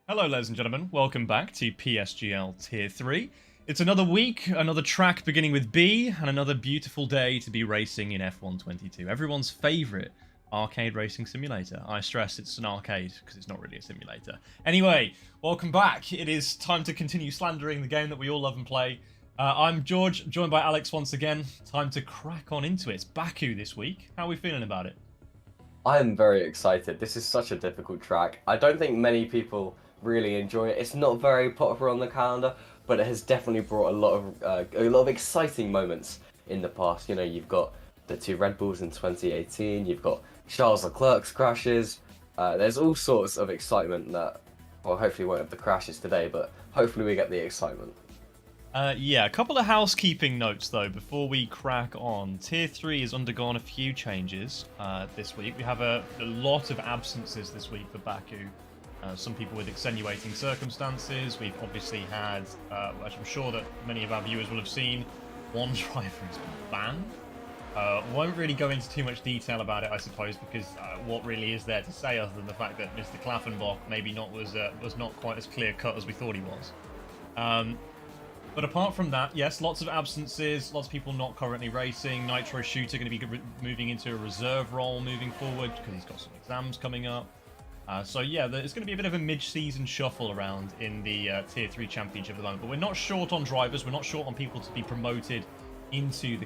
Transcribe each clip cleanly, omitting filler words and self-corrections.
Hello, ladies and gentlemen. Welcome back to PSGL Tier 3. It's another week, another track beginning with B, and another beautiful day to be racing in F122. Everyone's favourite arcade racing simulator. I stress it's an arcade, because it's not really a simulator. Anyway, welcome back. It is time to continue slandering the game that we all love and play. I'm George, joined by Alex once again. Time to crack on into it. It's Baku this week. How are we feeling about it? I'm very excited. This is such a difficult track. I don't think many people really enjoy it. It's not very popular on the calendar, but it has definitely brought a lot of exciting moments in the past. You know, you've got the two Red Bulls in 2018. You've got Charles Leclerc's crashes. There's all sorts of excitement that, well, hopefully we won't have the crashes today, but hopefully we get the excitement. Yeah, a couple of housekeeping notes though before we crack on. Tier 3 has undergone a few changes this week. We have a lot of absences this week for Baku. Some people with extenuating circumstances. We've obviously had, which I'm sure that many of our viewers will have seen, one driver has been banned. Won't really go into too much detail about it, I suppose, because what really is there to say other than the fact that Mr. Klaffenbach maybe was not quite as clear cut as we thought he was. But apart from that, yes, lots of absences, lots of people not currently racing. Nitro Shooter going to be moving into a reserve role moving forward because he's got some exams coming up. So yeah, it's going to be a bit of a mid-season shuffle around in the Tier 3 Championship at the moment. But we're not short on drivers, we're not short on people to be promoted into the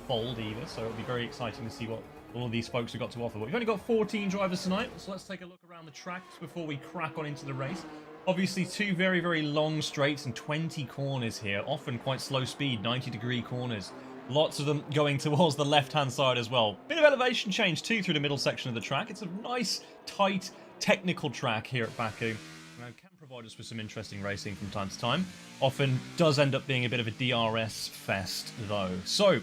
fold either. So it'll be very exciting to see what all of these folks have got to offer. But we've only got 14 drivers tonight, so let's take a look around the tracks before we crack on into the race. Obviously, two very, very long straights and 20 corners here, often quite slow speed, 90-degree corners. Lots of them going towards the left-hand side as well. Bit of elevation change, too, through the middle section of the track. It's a nice, tight, technical track here at Baku. And can provide us with some interesting racing from time to time. Often does end up being a bit of a DRS fest, though. So,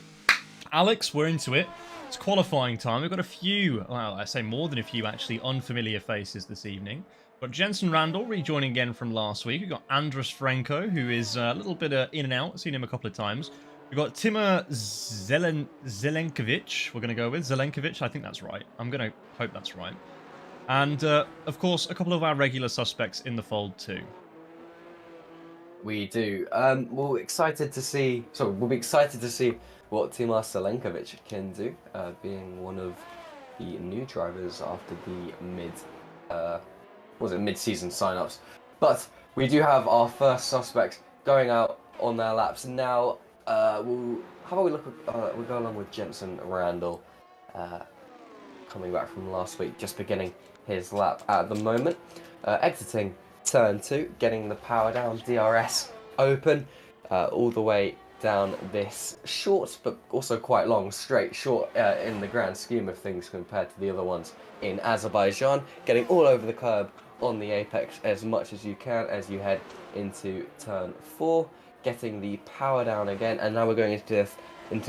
Alex, we're into it. It's qualifying time. We've got a few, well, I say more than a few, actually, unfamiliar faces this evening. Got Jensen Randall rejoining again from last week. We've got Andras Franco, who is a little bit in and out. Seen him a couple of times. We've got Timur Zelenkovic. We're going to go with Zelenkovic. I think that's right. I'm going to hope that's right. And, of course, a couple of our regular suspects in the fold too. We do. We'll be excited to see what Timur Zelenkovic can do, being one of the new drivers after the mid-season sign-ups. But we do have our first suspects going out on their laps now. How about we we go along with Jensen Randall, coming back from last week, just beginning his lap at the moment, exiting turn 2, getting the power down, DRS open, all the way down this short but also quite long straight, short in the grand scheme of things compared to the other ones in Azerbaijan, getting all over the curb on the apex as much as you can as you head into turn 4, getting the power down again, and now we're going into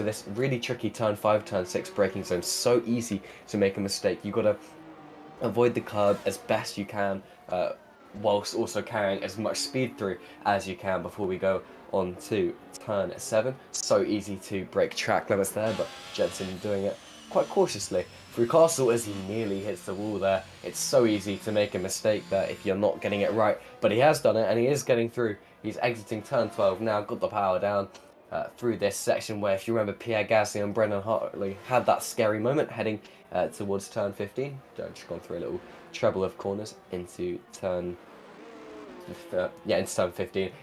this really tricky turn 5, turn 6 braking zone. So easy to make a mistake. You've got to avoid the curb as best you can, whilst also carrying as much speed through as you can before we go on to turn 7. So easy to break track limits there, but Jensen doing it quite cautiously through castle as he nearly hits the wall there. It's so easy to make a mistake there if you're not getting it right, but he has done it and he is getting through. He's exiting turn 12 now, got the power down through this section where, if you remember, Pierre Gasly and Brendan Hartley had that scary moment heading towards turn 15. Just gone through a little treble of corners into turn 15,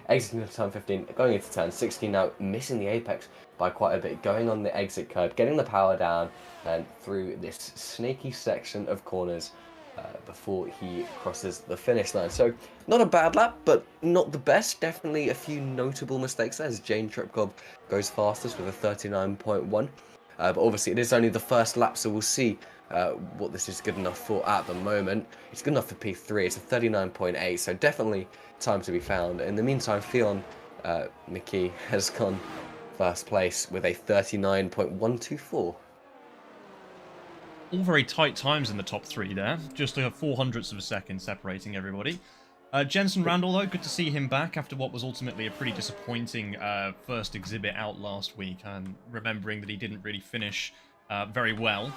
exiting turn 15, going into turn 16 now, missing the apex by quite a bit, going on the exit curb, getting the power down and through this snaky section of corners before he crosses the finish line. So not a bad lap, but not the best. Definitely a few notable mistakes there as Jane Tripkov goes fastest with a 39.1. But obviously it is only the first lap, so we'll see what this is good enough for at the moment. It's good enough for P3, it's a 39.8, so definitely time to be found. In the meantime, Theon McKee has gone first place with a 39.124. All very tight times in the top 3 there. Just 0.04 of a second separating everybody. Jensen Randall, though, good to see him back after what was ultimately a pretty disappointing first exhibit out last week. Remembering that he didn't really finish very well.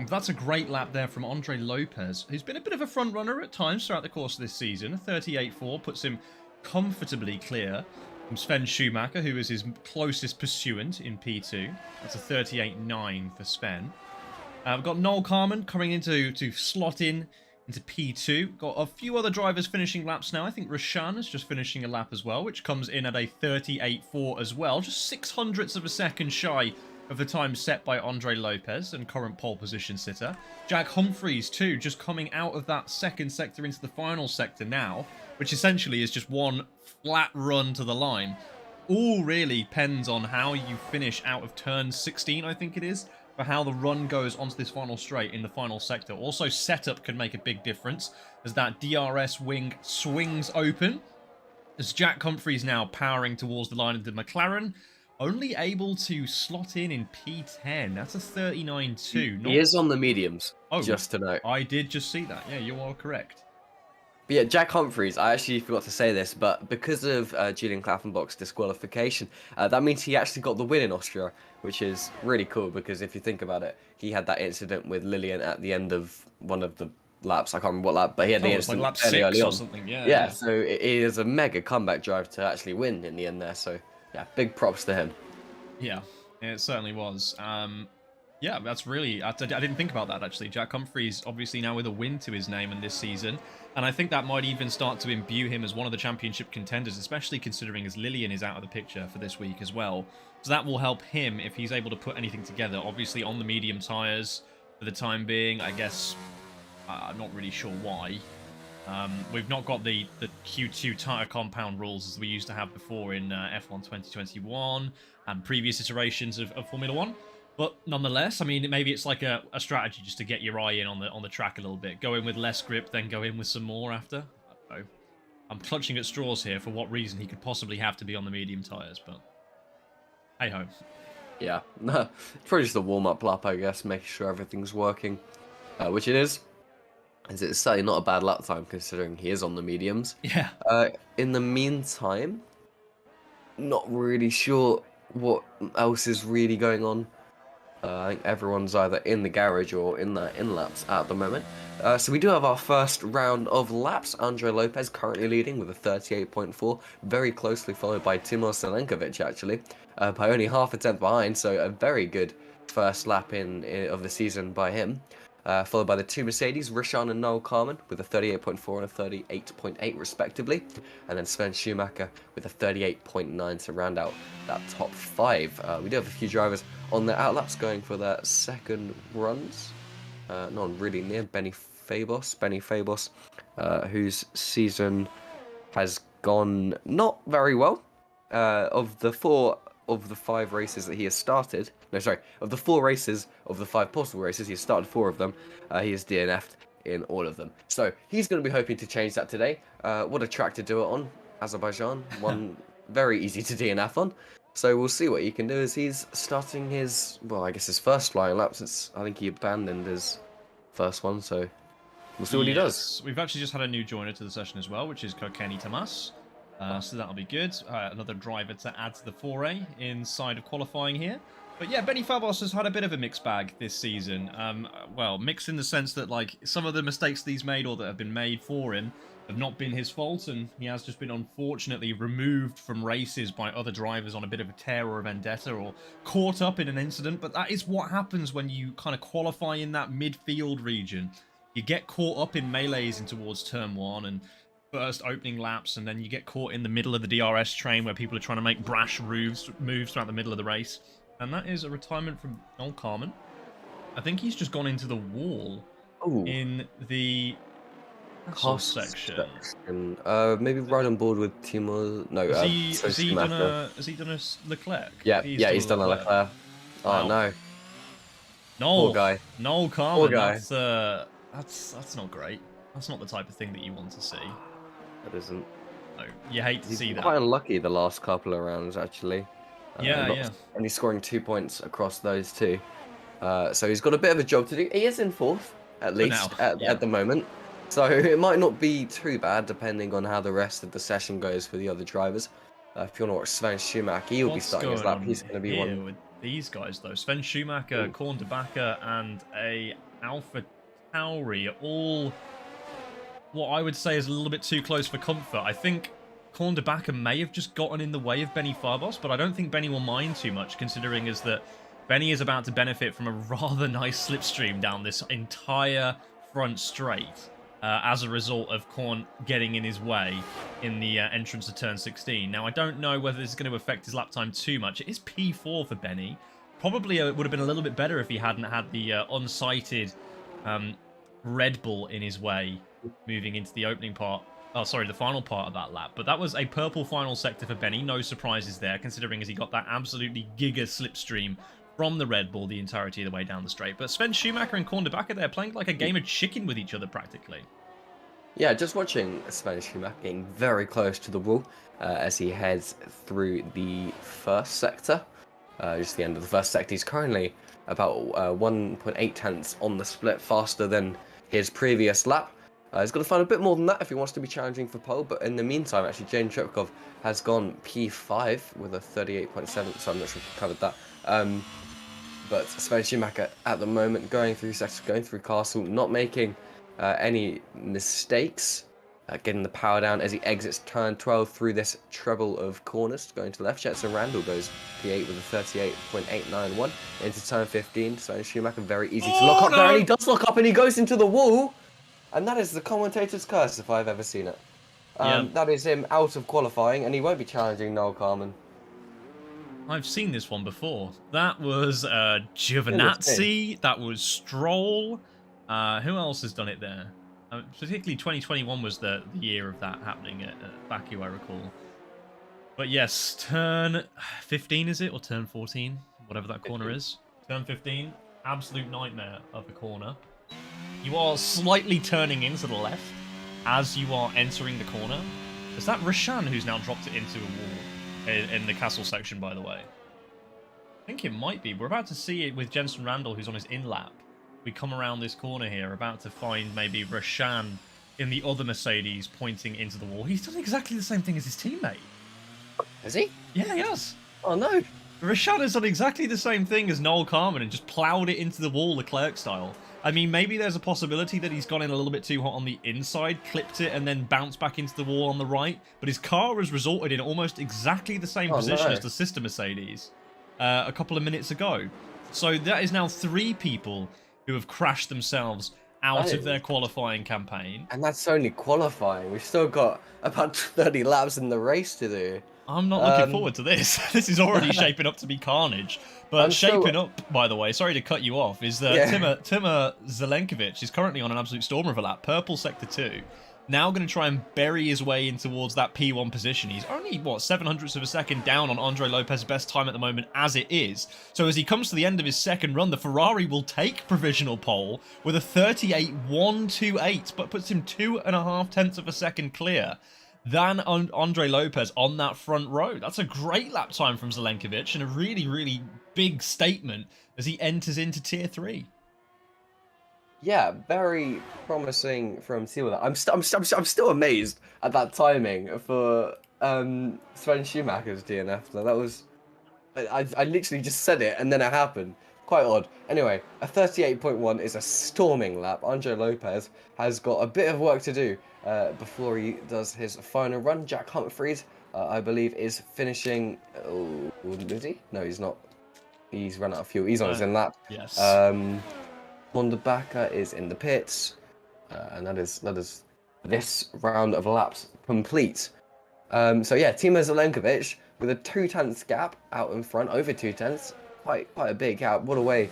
That's a great lap there from Andre Lopez, who's been a bit of a front runner at times throughout the course of this season. A 38.4 puts him comfortably clear from Sven Schumacher, who is his closest pursuant in P2. That's a 38.9 for Sven. We've got Noel Carman coming in to slot in into P2. Got a few other drivers finishing laps now. I think Roshan is just finishing a lap as well, which comes in at a 38.4 as well. Just 0.06 of a second shy of the time set by Andre Lopez and current pole position sitter. Jack Humphreys too, just coming out of that second sector into the final sector now, which essentially is just one flat run to the line. All really depends on how you finish out of turn 16, I think it is, for how the run goes onto this final straight in the final sector. Also, setup can make a big difference as that DRS wing swings open. As Jack Humphreys now powering towards the line of the McLaren, only able to slot in P10. That's a 39.2. He is on the mediums, Oh, just to note. I did just see that. Yeah, you are correct. But yeah, Jack Humphreys, I actually forgot to say this, but because of Julian Klaffenbach's disqualification, that means he actually got the win in Austria, which is really cool because if you think about it, he had that incident with Lillian at the end of one of the laps. I can't remember what lap, but he had the incident like lap fairly 6 early or on. something, yeah. Yeah, so it is a mega comeback drive to actually win in the end there. So yeah, big props to him. Yeah, it certainly was. Yeah, that's really... I didn't think about that, actually. Jack Humphreys, obviously now with a win to his name in this season. And I think that might even start to imbue him as one of the championship contenders, especially considering as Lillian is out of the picture for this week as well. So that will help him if he's able to put anything together. Obviously on the medium tyres for the time being. I guess I'm not really sure why. We've not got the Q2 tyre compound rules as we used to have before in F1 2021 and previous iterations of Formula 1. But nonetheless, I mean, maybe it's like a strategy just to get your eye in on the track a little bit. Go in with less grip, then go in with some more after. I don't know. I'm clutching at straws here for what reason he could possibly have to be on the medium tyres, but hey-ho. Yeah, probably just a warm-up lap, I guess, making sure everything's working, which it is. As it's certainly not a bad lap time considering he is on the mediums. Yeah. In the meantime, not really sure what else is really going on. I think everyone's either in the garage or in the in-laps at the moment. So we do have our first round of laps. Andre Lopez currently leading with a 38.4, very closely followed by Timur Selenkovic, actually, by only half a tenth behind, so a very good first lap of the season by him. Followed by the two Mercedes, Roshan and Noel Carman, with a 38.4 and a 38.8 respectively. And then Sven Schumacher with a 38.9 to round out that top five. We do have a few drivers on their outlaps going for their second runs. Not really near Benny Fabos, whose season has gone not very well. Of the 5 races that he has started, of the 4 races of the 5 possible races, he has started 4 of them. He has DNF'd in all of them. So he's going to be hoping to change that today. What a track to do it on, Azerbaijan. One very easy to DNF on. So we'll see what he can do as he's starting his, well, I guess his first flying lap since I think he abandoned his first one. So we'll see what he does. We've actually just had a new joiner to the session as well, which is Kokeni Tamas. So that'll be good. Another driver to add to the foray inside of qualifying here. But yeah, Benny Fabos has had a bit of a mixed bag this season. Well, mixed in the sense that like some of the mistakes that he's made or that have been made for him have not been his fault, and he has just been unfortunately removed from races by other drivers on a bit of a tear or a vendetta or caught up in an incident. But that is what happens when you kind of qualify in that midfield region. You get caught up in melees in towards turn 1 and first opening laps, and then you get caught in the middle of the DRS train where people are trying to make brash moves throughout the middle of the race. And that is a retirement from Noel Carman. I think he's just gone into the wall in the cost section. Maybe right on board with Timur. No, has he done a Leclerc? Yeah, he's done a Leclerc. Wow. Oh no. Poor guy. Noel Carman. Poor guy. That's not great. That's not the type of thing that you want to see. That isn't. No, you hate to see that. Quite unlucky the last couple of rounds, actually. Yeah. Only scoring 2 points across those two. So he's got a bit of a job to do. He is in 4th, at least, at the moment. So it might not be too bad, depending on how the rest of the session goes for the other drivers. If you want to watch Sven Schumacher, he'll be starting his lap. He's going to be one. With these guys, though. Sven Schumacher, Korn de Backer, and a Alpha Tauri are all what I would say is a little bit too close for comfort. I think Korn de Backer may have just gotten in the way of Benny Farbos, but I don't think Benny will mind too much, considering is that Benny is about to benefit from a rather nice slipstream down this entire front straight as a result of Korn getting in his way in the entrance to turn 16. Now, I don't know whether this is going to affect his lap time too much. It is P4 for Benny. Probably it would have been a little bit better if he hadn't had the unsighted Red Bull in his way moving into the opening part. Oh, sorry, the final part of that lap. But that was a purple final sector for Benny. No surprises there, considering as he got that absolutely giga slipstream from the Red Bull the entirety of the way down the straight. But Sven Schumacher and Korn de Backer, they're playing like a game of chicken with each other, practically. Yeah, just watching Sven Schumacher getting very close to the wall as he heads through the first sector. Just the end of the first sector. He's currently about 1.8 tenths on the split, faster than his previous lap. He's got to find a bit more than that if he wants to be challenging for pole, but in the meantime, actually, James Trepkov has gone P5 with a 38.7, so I'm not sure if we covered that. But Sven Schumacher at the moment going through sectors, going through Castle, not making any mistakes, getting the power down as he exits turn 12 through this treble of corners, going to the left. Jetson Randall goes P8 with a 38.891 into turn 15. Sven Schumacher very easy to lock up there, and he does lock up and he goes into the wall. And that is the commentator's curse, if I've ever seen it. That is him out of qualifying, and he won't be challenging Noel Carman. I've seen this one before. That was Giovinazzi. That was Stroll. Who else has done it there? Particularly 2021 was the year of that happening at Baku, I recall. But yes, turn 15 is it? Or turn 14? Whatever that corner is. Turn 15. Absolute nightmare of a corner. You are slightly turning into the left as you are entering the corner. Is that Rashan who's now dropped it into a wall in the castle section, by the way? I think it might be. We're about to see it with Jensen Randall, who's on his in-lap. We come around this corner here, about to find maybe Rashan in the other Mercedes pointing into the wall. He's done exactly the same thing as his teammate. Has he? Yeah, he has. Oh, no. Rashan has done exactly the same thing as Noel Carman and just ploughed it into the wall, Leclerc style. I mean, maybe there's a possibility that he's gone in a little bit too hot on the inside, clipped it, and then bounced back into the wall on the right. But his car has resulted in almost exactly the same position as the sister Mercedes a couple of minutes ago. So that is now 3 people who have crashed themselves out of their qualifying campaign. And that's only qualifying. We've still got about 30 laps in the race to do. I'm not looking forward to this. This is already shaping up to be carnage. But shaping up, by the way, sorry to cut you off, is that Timur Zelenkovic is currently on an absolute storm of a lap. Purple Sector 2. Now going to try and bury his way in towards that P1 position. He's only, what, 700ths of a second down on Andre Lopez's best time at the moment as it is. So as he comes to the end of his second run, the Ferrari will take provisional pole with a 38.128, but puts him 2.5 tenths of a second clear than Andre Lopez on that front row. That's a great lap time from Zelenkovic and a really, really big statement as he enters into Tier 3. Yeah, very promising from Sewell. I'm still amazed at that timing for Sven Schumacher's DNF. That was, I literally just said it and then it happened. Quite odd. Anyway, a 38.1 is a storming lap. Andre Lopez has got a bit of work to do before he does his final run. Jack Humphreys, I believe, is finishing. Oh, is he? No, he's not. He's run out of fuel. He's on his in lap. Yes. Korn de Backer is in the pits, and that is this round of laps complete. So yeah, Timo Zelenkovic with a 2 tenths gap out in front, over 2 tenths. Quite a big gap. What a way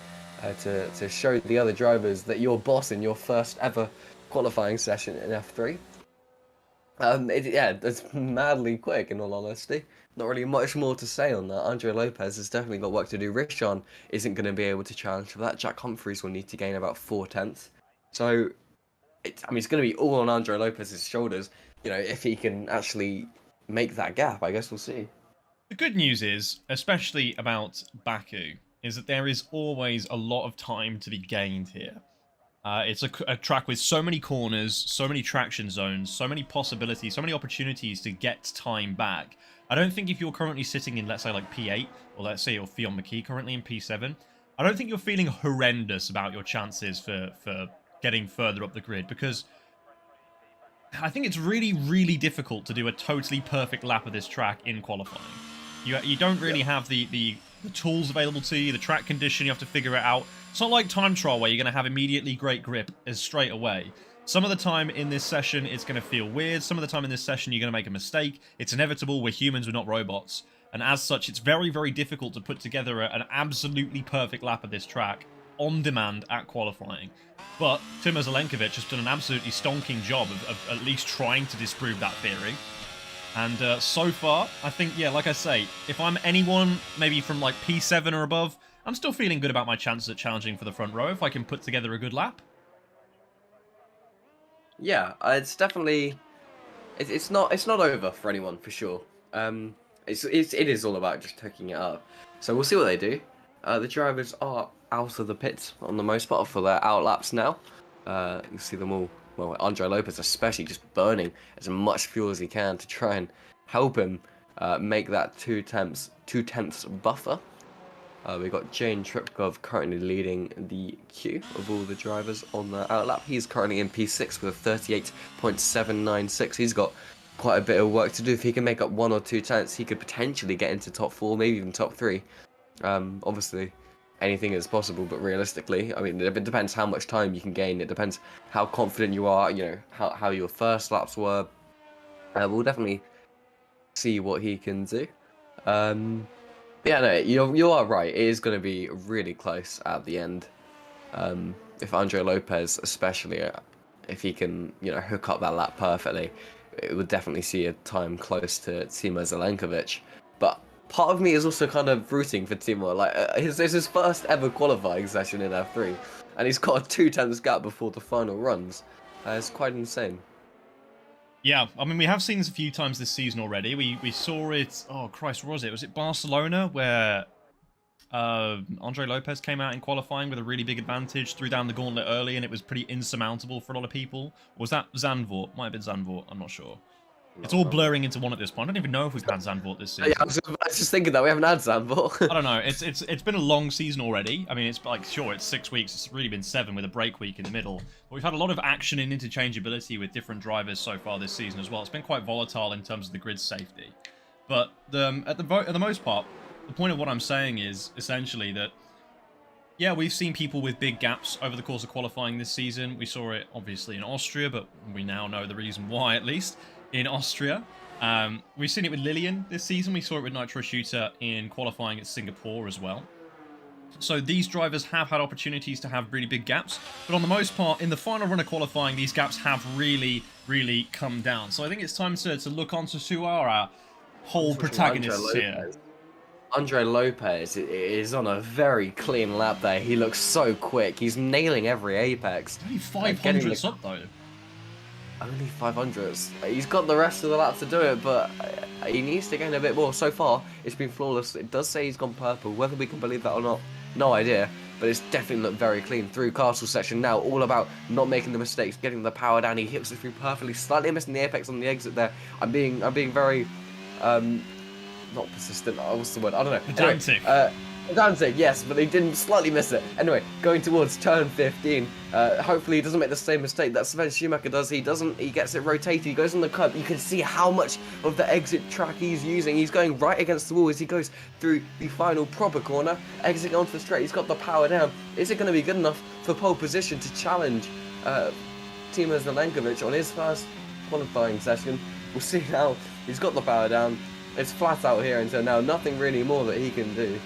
to show the other drivers that you're boss in your first ever qualifying session in F3. That's madly quick in all honesty. Not really much more to say on that. Andre Lopez has definitely got work to do. Richon isn't going to be able to challenge for that. Jack Humphreys will need to gain about 4 tenths. So, it's going to be all on Andre Lopez's shoulders. You know, if he can actually make that gap, I guess we'll see. The good news is, especially about Baku, is that there is always a lot of time to be gained here. It's a track with so many corners, so many traction zones, so many possibilities, so many opportunities to get time back. I don't think if you're currently sitting in, let's say, like P8, or let's say you're Fionn McKee currently in P7, I don't think you're feeling horrendous about your chances for getting further up the grid, because I think it's really, really difficult to do a totally perfect lap of this track in qualifying. You don't really have the tools available to you, the track condition, you have to figure it out. It's not like time trial where you're going to have immediately great grip as straight away. Some of the time in this session, it's going to feel weird. Some of the time in this session, you're going to make a mistake. It's inevitable. We're humans, we're not robots. And as such, it's very, very difficult to put together an absolutely perfect lap of this track on demand at qualifying. But Timur Zelenkovic has done an absolutely stonking job of at least trying to disprove that theory. And so far, I think, yeah, like I say, if I'm anyone maybe from like P7 or above, I'm still feeling good about my chances at challenging for the front row if I can put together a good lap. Yeah, it's definitely it's not over for anyone for sure. It is all about just hooking it up. So we'll see what they do. The drivers are out of the pits on the most part for their out laps now. You see them all. Well, Andre Lopez especially just burning as much fuel as he can to try and help him make that two-tenths buffer. We've got Jane Tripkov currently leading the queue of all the drivers on the outlap. He's currently in P6 with a 38.796. He's got quite a bit of work to do. If he can make up 1 or 2 tenths, he could potentially get into top 4, maybe even top 3. Obviously, anything is possible, but realistically, I mean, it depends how much time you can gain. It depends how confident you are, you know, how your first laps were. We'll definitely see what he can do. Yeah, no, you are right. It is going to be really close at the end. If Andre Lopez, especially, if he can, you know, hook up that lap perfectly, it would definitely see a time close to Timur Zelenkovic. But part of me is also kind of rooting for Timur. Like, it's his first ever qualifying session in F3, and he's got a 2/10 gap before the final runs. It's quite insane. Yeah, I mean, we have seen this a few times this season already. We saw it, oh Christ, what was it? Was it Barcelona where Andre Lopez came out in qualifying with a really big advantage, threw down the gauntlet early, and it was pretty insurmountable for a lot of people? Or was that Zandvoort? Might have been Zandvoort, I'm not sure. It's all blurring into one at this point. I don't even know if we've had Zandvoort this season. Yeah, I was just thinking that we haven't had Zandvoort. I don't know. It's been a long season already. I mean, it's like, sure, it's 6 weeks. It's really been 7 with a break week in the middle. But we've had a lot of action and interchangeability with different drivers so far this season as well. It's been quite volatile in terms of the grid safety. But at the most part, the point of what I'm saying is essentially that, yeah, we've seen people with big gaps over the course of qualifying this season. We saw it obviously in Austria, but we now know the reason why, at least, in Austria. We've seen it with Lillian this season. We saw it with Nitro Shooter in qualifying at Singapore as well. So these drivers have had opportunities to have really big gaps, but on the most part, in the final run of qualifying, these gaps have really, really come down. So I think it's time to look on to who are our whole protagonists here. Andre Lopez is on a very clean lap there. He looks so quick. He's nailing every apex. Only 500s up though. Only 500s. He's got the rest of the lap to do it, but he needs to gain a bit more. So far, it's been flawless. It does say he's gone purple. Whether we can believe that or not, no idea. But it's definitely looked very clean through castle section now. All about not making the mistakes, getting the power down. He hits it through perfectly, slightly missing the apex on the exit there. I'm being very, not persistent. What's the word? I don't know. Pedantic. Pedantic, yes, but he didn't slightly miss it. Anyway, going towards turn 15. Hopefully he doesn't make the same mistake that Sven Schumacher does. He doesn't. He gets it rotated. He goes on the curb. You can see how much of the exit track he's using. He's going right against the wall as he goes through the final proper corner, exiting onto the straight. He's got the power down. Is it going to be good enough for pole position to challenge Timur Zelenkovic on his first qualifying session? We'll see now. He's got the power down. It's flat out here until now. Nothing really more that he can do.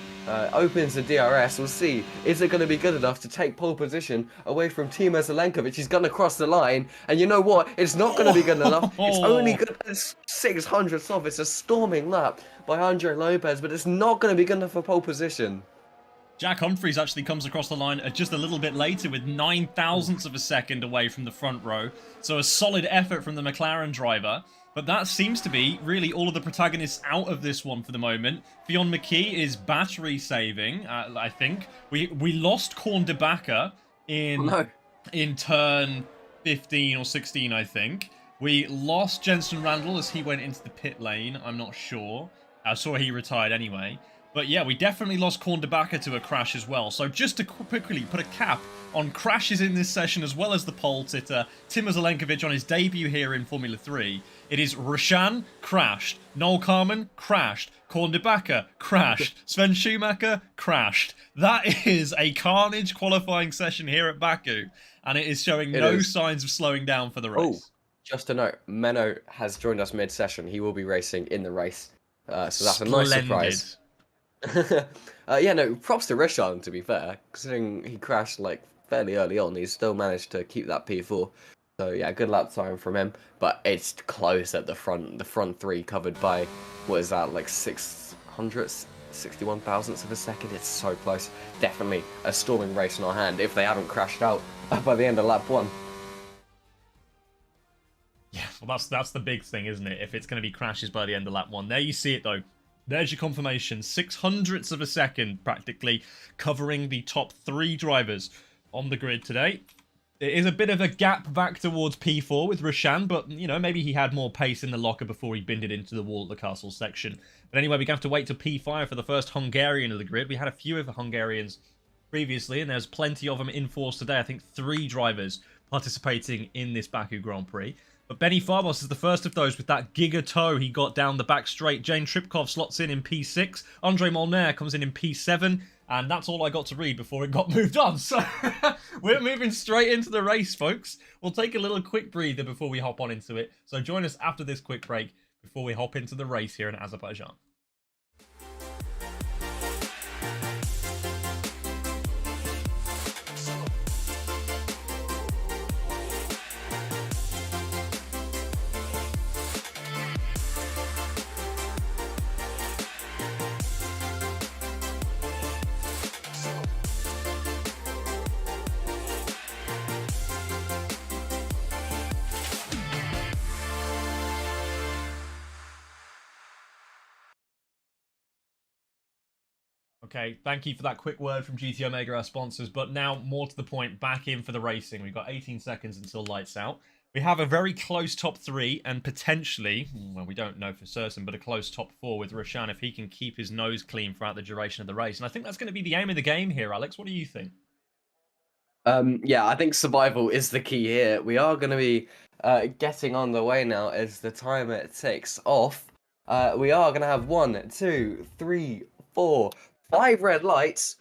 Opens the DRS. We'll see. Is it going to be good enough to take pole position away from Timur Zelenkovic? He's going to cross the line. And you know what? It's not going to be good enough. It's only good as 600ths off. It's a storming lap by Andre Lopez, but it's not going to be good enough for pole position. Jack Humphries actually comes across the line just a little bit later with 9,000ths of a second away from the front row. So a solid effort from the McLaren driver. But that seems to be really all of the protagonists out of this one for the moment. Fionn McKee is battery saving, I think. We lost Korn de Backer in turn 15 or 16, I think. We lost Jensen Randall as he went into the pit lane. I'm not sure. I saw he retired anyway. But yeah, we definitely lost Korn de Backer to a crash as well. So just to quickly put a cap on crashes in this session as well as the pole sitter, Timur Zelenkovic on his debut here in Formula 3. It is Roshan, crashed. Noel Carman, crashed. Korn de Backer, crashed. Sven Schumacher, crashed. That is a carnage qualifying session here at Baku. And it is showing no signs of slowing down for the race. Oh, just a note, Menno has joined us mid-session. He will be racing in the race. So that's a nice surprise. Yeah, no, props to Roshan, to be fair. Considering he crashed like fairly early on, he's still managed to keep that P4. So yeah, good lap time from him. But it's close at the front. The front three covered by, what is that, like 661 thousandths of a second? It's so close. Definitely a stalling race in our hand if they haven't crashed out by the end of lap 1. Yeah, well, that's the big thing, isn't it? If it's going to be crashes by the end of lap 1. There you see it, though. There's your confirmation. 600ths of a second, practically, covering the top 3 drivers on the grid today. It is a bit of a gap back towards P4 with Roshan, but, you know, maybe he had more pace in the locker before he binned it into the wall at the castle section. But anyway, we're going to have to wait to P5 for the first Hungarian of the grid. We had a few of the Hungarians previously, and there's plenty of them in force today. I think 3 drivers participating in this Baku Grand Prix. But Benny Farbos is the first of those with that giga toe he got down the back straight. Jane Tripkov slots in P6. Andre Molnaire comes in P7. And that's all I got to read before it got moved on. So we're moving straight into the race, folks. We'll take a little quick breather before we hop on into it. So join us after this quick break before we hop into the race here in Azerbaijan. Okay, thank you for that quick word from GT Omega, our sponsors. But now, more to the point, back in for the racing. We've got 18 seconds until lights out. We have a very close top 3 and potentially, well, we don't know for certain, but a close top 4 with Roshan if he can keep his nose clean throughout the duration of the race. And I think that's going to be the aim of the game here, Alex. What do you think? Yeah, I think survival is the key here. We are going to be getting on the way now as the timer takes off. We are going to have 1, 2, 3, 4, 5 red lights.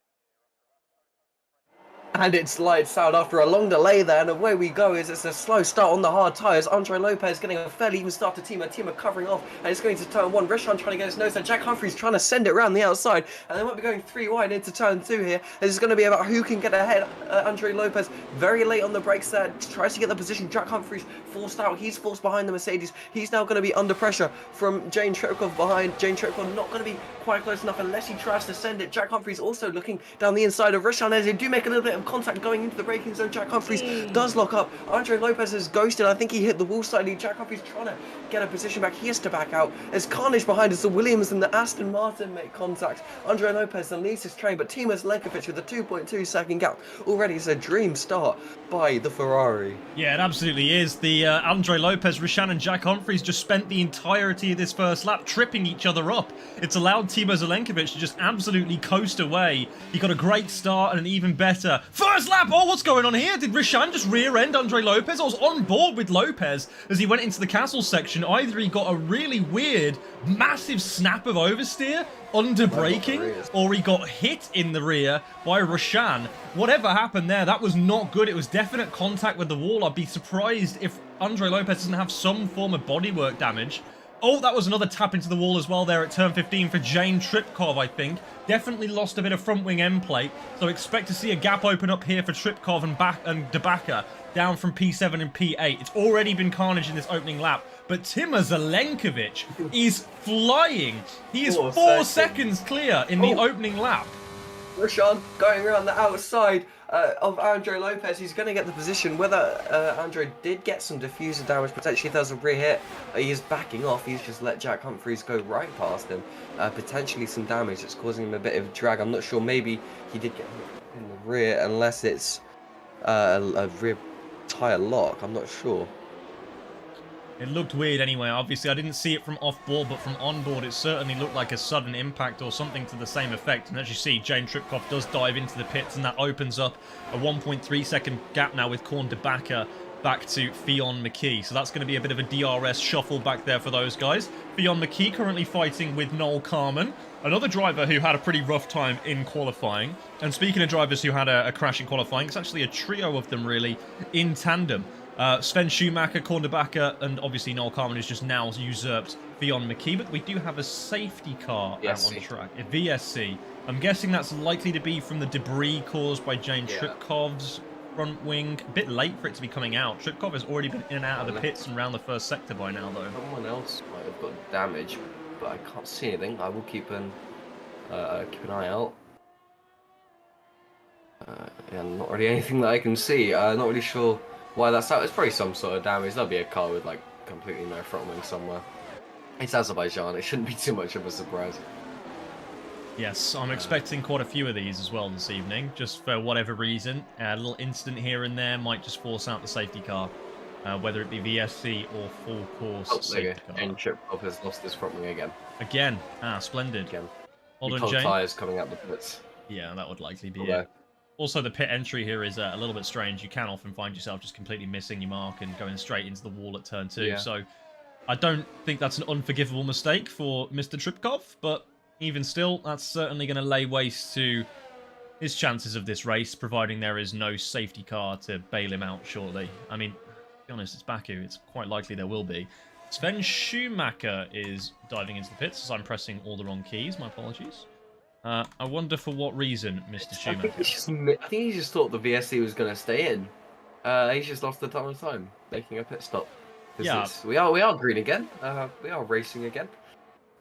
And it's lights out after a long delay there, and away we go. It's a slow start on the hard tyres. Andre Lopez getting a fairly even start to Timur covering off, and it's going to turn 1. Roshan trying to get his nose there. Jack Humphries trying to send it around the outside, and they might be going 3 wide into turn 2 here. This is going to be about who can get ahead. Andre Lopez very late on the brakes there, tries to get the position. Jack Humphries forced out. He's forced behind the Mercedes. He's now going to be under pressure from Jane Tripkov behind. Jane Tripkov not going to be quite close enough unless he tries to send it. Jack Humphries also looking down the inside of Roshan as they do make a little bit of contact going into the braking zone. Jack Humphries does lock up. Andre Lopez is ghosted. I think he hit the wall slightly. Jack Humphries trying to get a position back. He has to back out. There's carnage behind us. The Williams and the Aston Martin make contact. Andre Lopez then leads his train, but Timur Zelenkovic with a 2.2 second gap already is a dream start by the Ferrari. Yeah, it absolutely is. The Andre Lopez, Roshan and Jack Humphries just spent the entirety of this first lap tripping each other up. It's allowed Timur Zelenkovic to just absolutely coast away. He got a great start and an even better first lap. Oh, what's going on here? Did Roshan just rear-end Andre Lopez? I was on board with Lopez as he went into the castle section. Either he got a really weird, massive snap of oversteer under braking, or he got hit in the rear by Roshan. Whatever happened there, that was not good. It was definite contact with the wall. I'd be surprised if Andre Lopez doesn't have some form of bodywork damage. Oh, that was another tap into the wall as well there at turn 15 for Jane Tripkov, I think. Definitely lost a bit of front wing end plate, so expect to see a gap open up here for Tripkov and de Backer down from P7 and P8. It's already been carnage in this opening lap, but Timur Zelenkovic is flying. He is 4 seconds clear in the opening lap. Roshan going around the outside of Andre Lopez. He's going to get the position. Whether Andre did get some diffuser damage, potentially if there's a rear hit, he is backing off. He's just let Jack Humphries go right past him. Potentially some damage that's causing him a bit of drag. I'm not sure. Maybe he did get hit in the rear, unless it's a rear tyre lock. I'm not sure. It looked weird anyway. Obviously, I didn't see it from off-board, but from on-board, it certainly looked like a sudden impact or something to the same effect. And as you see, Jane Tripkov does dive into the pits, and that opens up a 1.3-second gap now with Korn de Backer back to Fionn McKee. So that's going to be a bit of a DRS shuffle back there for those guys. Fionn McKee currently fighting with Noel Carman, another driver who had a pretty rough time in qualifying. And speaking of drivers who had a crash in qualifying, it's actually a trio of them really in tandem. Sven Schumacher, Korn de Backer, and obviously Noel Carman has just now usurped Fionn McKee, but we do have a safety car out on the track, a VSC. I'm guessing that's likely to be from the debris caused by Jane Tripkov's front wing. A bit late for it to be coming out. Tripkov has already been in and out of the pits and around the first sector by now, though. Someone else might have got damage, but I can't see anything. I will keep an eye out. Yeah, not really anything that I can see. Not really sure why that's out. It's probably some sort of damage. There'll be a car with like completely no front wing somewhere. It's Azerbaijan. It shouldn't be too much of a surprise. Yes, I'm expecting quite a few of these as well this evening, just for whatever reason. A little incident here and there might just force out the safety car, whether it be VSC or full course safety car. Jane Tripkov has lost his front wing again. Again? Splendid. Again. Hold on, Jane. Tyres coming out the pits. Yeah, that would likely be it. Also, the pit entry here is a little bit strange. You can often find yourself just completely missing your mark and going straight into the wall at turn 2. Yeah. So I don't think that's an unforgivable mistake for Mr. Tripkov, but even still, that's certainly going to lay waste to his chances of this race, providing there is no safety car to bail him out shortly. I mean, to be honest, it's Baku. It's quite likely there will be. Sven Schumacher is diving into the pits as I'm pressing all the wrong keys. My apologies. I wonder for what reason, Mr. Schumacher. I think he just thought the VSC was going to stay in. He's just lost a ton of time making a pit stop. Yeah, we are green again. We are racing again.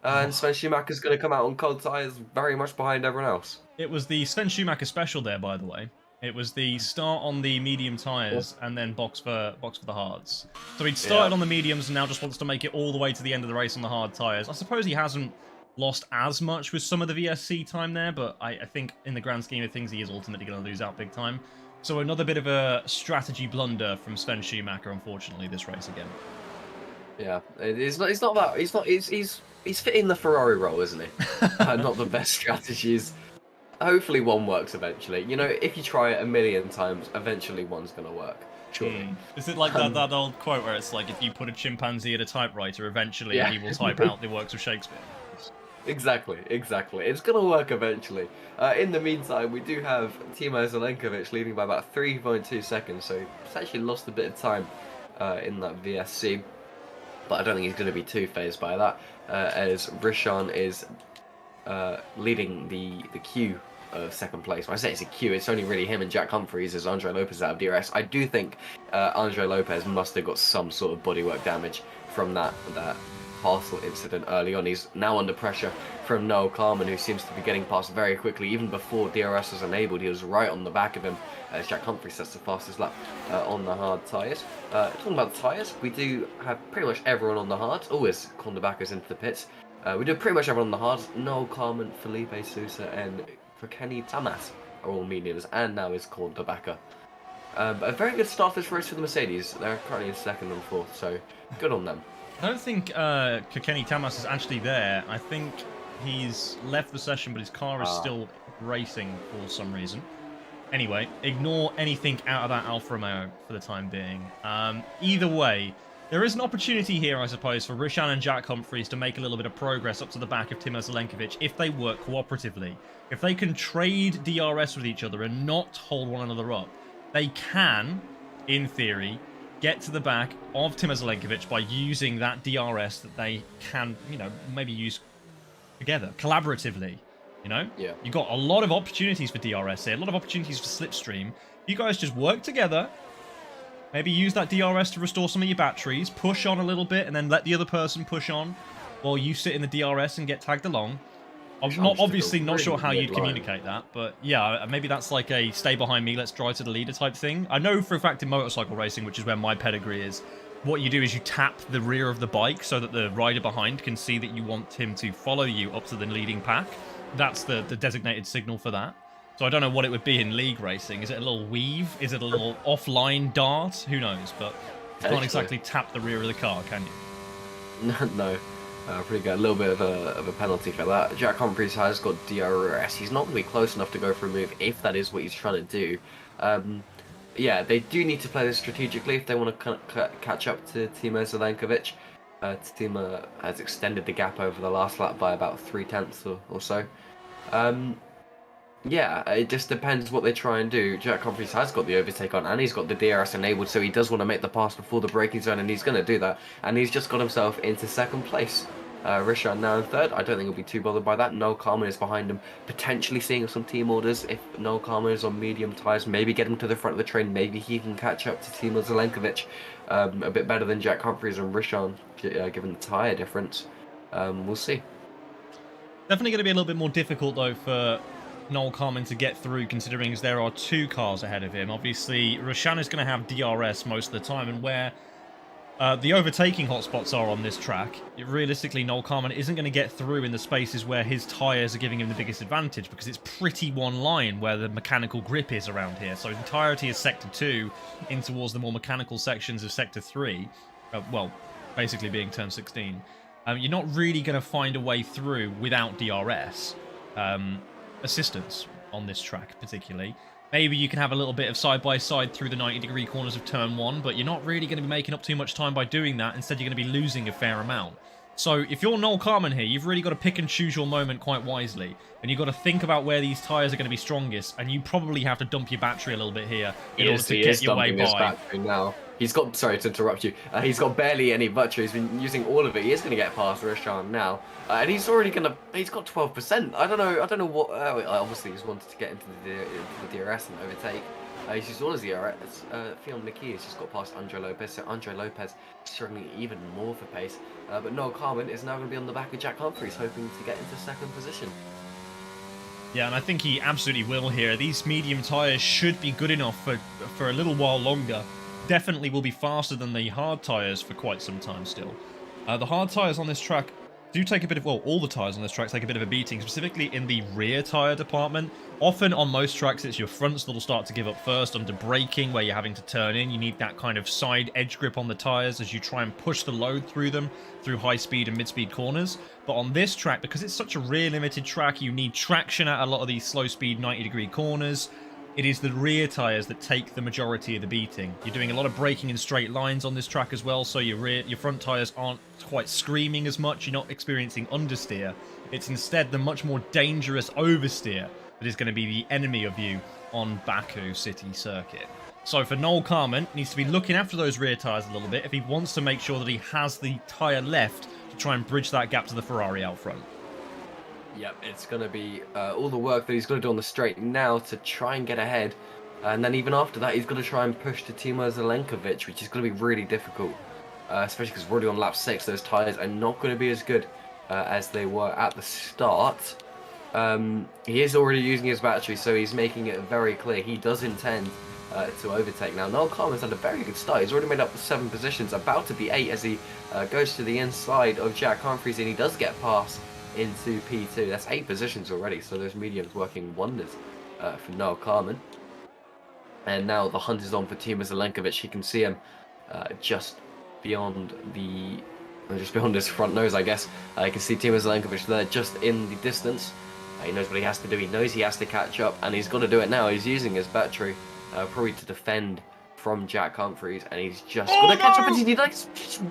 And Sven Schumacher's going to come out on cold tyres very much behind everyone else. It was the Sven Schumacher special there, by the way. It was the start on the medium tyres and then box for the hards. So he'd started on the mediums and now just wants to make it all the way to the end of the race on the hard tyres. I suppose he hasn't lost as much with some of the VSC time there, but I think in the grand scheme of things, he is ultimately going to lose out big time. So another bit of a strategy blunder from Sven Schumacher, unfortunately, this race again. Yeah, it's not that. He's fitting the Ferrari role, isn't he? Not the best strategies. Hopefully one works eventually. You know, if you try it a million times, eventually one's going to work. Surely. Is it like that old quote where it's like, if you put a chimpanzee at a typewriter, eventually he will type out the works of Shakespeare? Exactly. It's going to work eventually. In the meantime, we do have Timo Zelenkovic leading by about 3.2 seconds, so he's actually lost a bit of time in that VSC. But I don't think he's going to be too phased by that, as Rishan is leading the queue of second place. When I say it's a queue, it's only really him and Jack Humphreys as Andre Lopez out of DRS. I do think Andre Lopez must have got some sort of bodywork damage from that parcel incident early on. He's now under pressure from Noel Carman, who seems to be getting past very quickly. Even before DRS was enabled, he was right on the back of him as Jack Humphreys sets the fastest lap on the hard tyres. Talking about the tyres, we do have pretty much everyone on the hards. Always Korn de Backer's into the pits. We do pretty much everyone on the hards. Noel Carman, Felipe Sousa, and Kenny Tamas are all mediums, and now is Korn de Backer. A very good start this race for the Mercedes. They're currently in second and fourth, so good on them. I don't think Kenny Tamas is actually there. I think he's left the session, but his car is still racing for some reason. Anyway, ignore anything out of that Alfa Romeo for the time being. Either way, there is an opportunity here, I suppose, for Rishan and Jack Humphreys to make a little bit of progress up to the back of Timo Zelenkovic if they work cooperatively. If they can trade DRS with each other and not hold one another up, they can, in theory, get to the back of Timo Zelenkovic by using that DRS that they can, maybe use together, collaboratively. Yeah. You've got a lot of opportunities for DRS here, a lot of opportunities for slipstream. You guys just work together, maybe use that DRS to restore some of your batteries, push on a little bit, and then let the other person push on while you sit in the DRS and get tagged along. I'm not sure how you'd communicate that, but yeah, maybe that's like a stay behind me, let's drive to the leader type thing. I know for a fact in motorcycle racing, which is where my pedigree is, what you do is you tap the rear of the bike so that the rider behind can see that you want him to follow you up to the leading pack. That's the designated signal for that. So I don't know what it would be in league racing. Is it a little weave? Is it a little offline dart? Who knows? But Can't exactly tap the rear of the car, can you? No. Pretty good. A little bit of a penalty for that. Jack Humphries has got DRS. He's not going to be close enough to go for a move if that is what he's trying to do. Yeah, they do need to play this strategically if they want to catch up to Timo Zelenkovic. Timo has extended the gap over the last lap by about 0.3 or so. Yeah, it just depends what they try and do. Jack Humphries has got the overtake on, and he's got the DRS enabled, so he does want to make the pass before the braking zone, and he's going to do that. And he's just got himself into second place. Rishan now in third. I don't think he'll be too bothered by that. Noel Carmen is behind him, potentially seeing some team orders. If Noel Carmen is on medium tyres, maybe get him to the front of the train. Maybe he can catch up to Timo Zelenkovic a bit better than Jack Humphries and Rishan, given the tyre difference. We'll see. Definitely going to be a little bit more difficult, though, for Noel Carmen to get through, considering there are 2 cars ahead of him. Obviously, Roshan is going to have DRS most of the time, and where the overtaking hotspots are on this track, realistically, Noel Carmen isn't going to get through in the spaces where his tyres are giving him the biggest advantage, because it's pretty one line where the mechanical grip is around here. So entirety of Sector 2 in towards the more mechanical sections of Sector 3, well, basically being Turn 16. You're not really going to find a way through without DRS. Assistance on this track particularly. Maybe you can have a little bit of side-by-side through the 90-degree corners of turn 1, but you're not really going to be making up too much time by doing that. Instead, you're going to be losing a fair amount. So if you're Noel Carmen here, you've really got to pick and choose your moment quite wisely, and you've got to think about where these tyres are going to be strongest, and you probably have to dump your battery a little bit here in order to get your way by. Now. He's got, sorry to interrupt you, he's got barely any battery. He's been using all of it. He is going to get past Rishan now. And he's already going to, he's got 12%. I don't know what, obviously he's wanted to get into the DRS and overtake. He's used all his DRS. Fion McKee has just got past Andre Lopez, so Andre Lopez struggling even more for pace. But Noel Carmen is now going to be on the back of Jack Humphries, hoping to get into second position. Yeah, and I think he absolutely will here. These medium tyres should be good enough for a little while longer. Definitely will be faster than the hard tyres for quite some time still. The hard tyres on this track do take a bit of, well, all the tyres on this track take a bit of a beating, specifically in the rear tyre department. Often on most tracks, it's your fronts that'll start to give up first under braking, where you're having to turn in. You need that kind of side edge grip on the tyres as you try and push the load through them, through high speed and mid-speed corners. But on this track, because it's such a rear limited track, you need traction at a lot of these slow speed 90-degree corners. It is the rear tyres that take the majority of the beating. You're doing a lot of braking in straight lines on this track as well, so your front tyres aren't quite screaming as much. You're not experiencing understeer. It's instead the much more dangerous oversteer that is going to be the enemy of you on Baku City Circuit. So for Noel Carmen, needs to be looking after those rear tyres a little bit if he wants to make sure that he has the tyre left to try and bridge that gap to the Ferrari out front. Yep, it's going to be all the work that he's going to do on the straight now to try and get ahead. And then even after that, he's going to try and push to Timo Zelenkovic, which is going to be really difficult. Especially because we're already on lap 6. Those tyres are not going to be as good as they were at the start. He is already using his battery, so he's making it very clear he does intend to overtake. Now, Noel Carmen's had a very good start. He's already made up 7 positions, about to be 8 as he goes to the inside of Jack Humphries, and he does get past into P2. That's 8 positions already, so those mediums working wonders for Noel Carmen. And now the hunt is on for Timo Zelenkovic. You can see him just beyond his front nose, I guess. You can see Timo Zelenkovic there just in the distance. He knows what he has to do. He knows he has to catch up, and he's got to do it now. He's using his battery probably to defend from Jack Humphries, and he's just going to catch up. And he's like,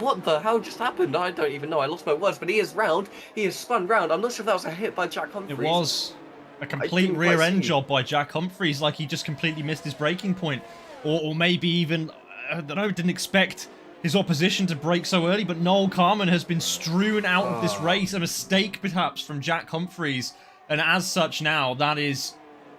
what the hell just happened? I don't even know. I lost my words, but he is round. He is spun round. I'm not sure if that was a hit by Jack Humphries. It was a complete rear end job by Jack Humphries, like he just completely missed his braking point. Or maybe even, I don't know, didn't expect his opposition to brake so early, but Noel Carmen has been strewn out of this race. A mistake, perhaps, from Jack Humphries. And as such now, that is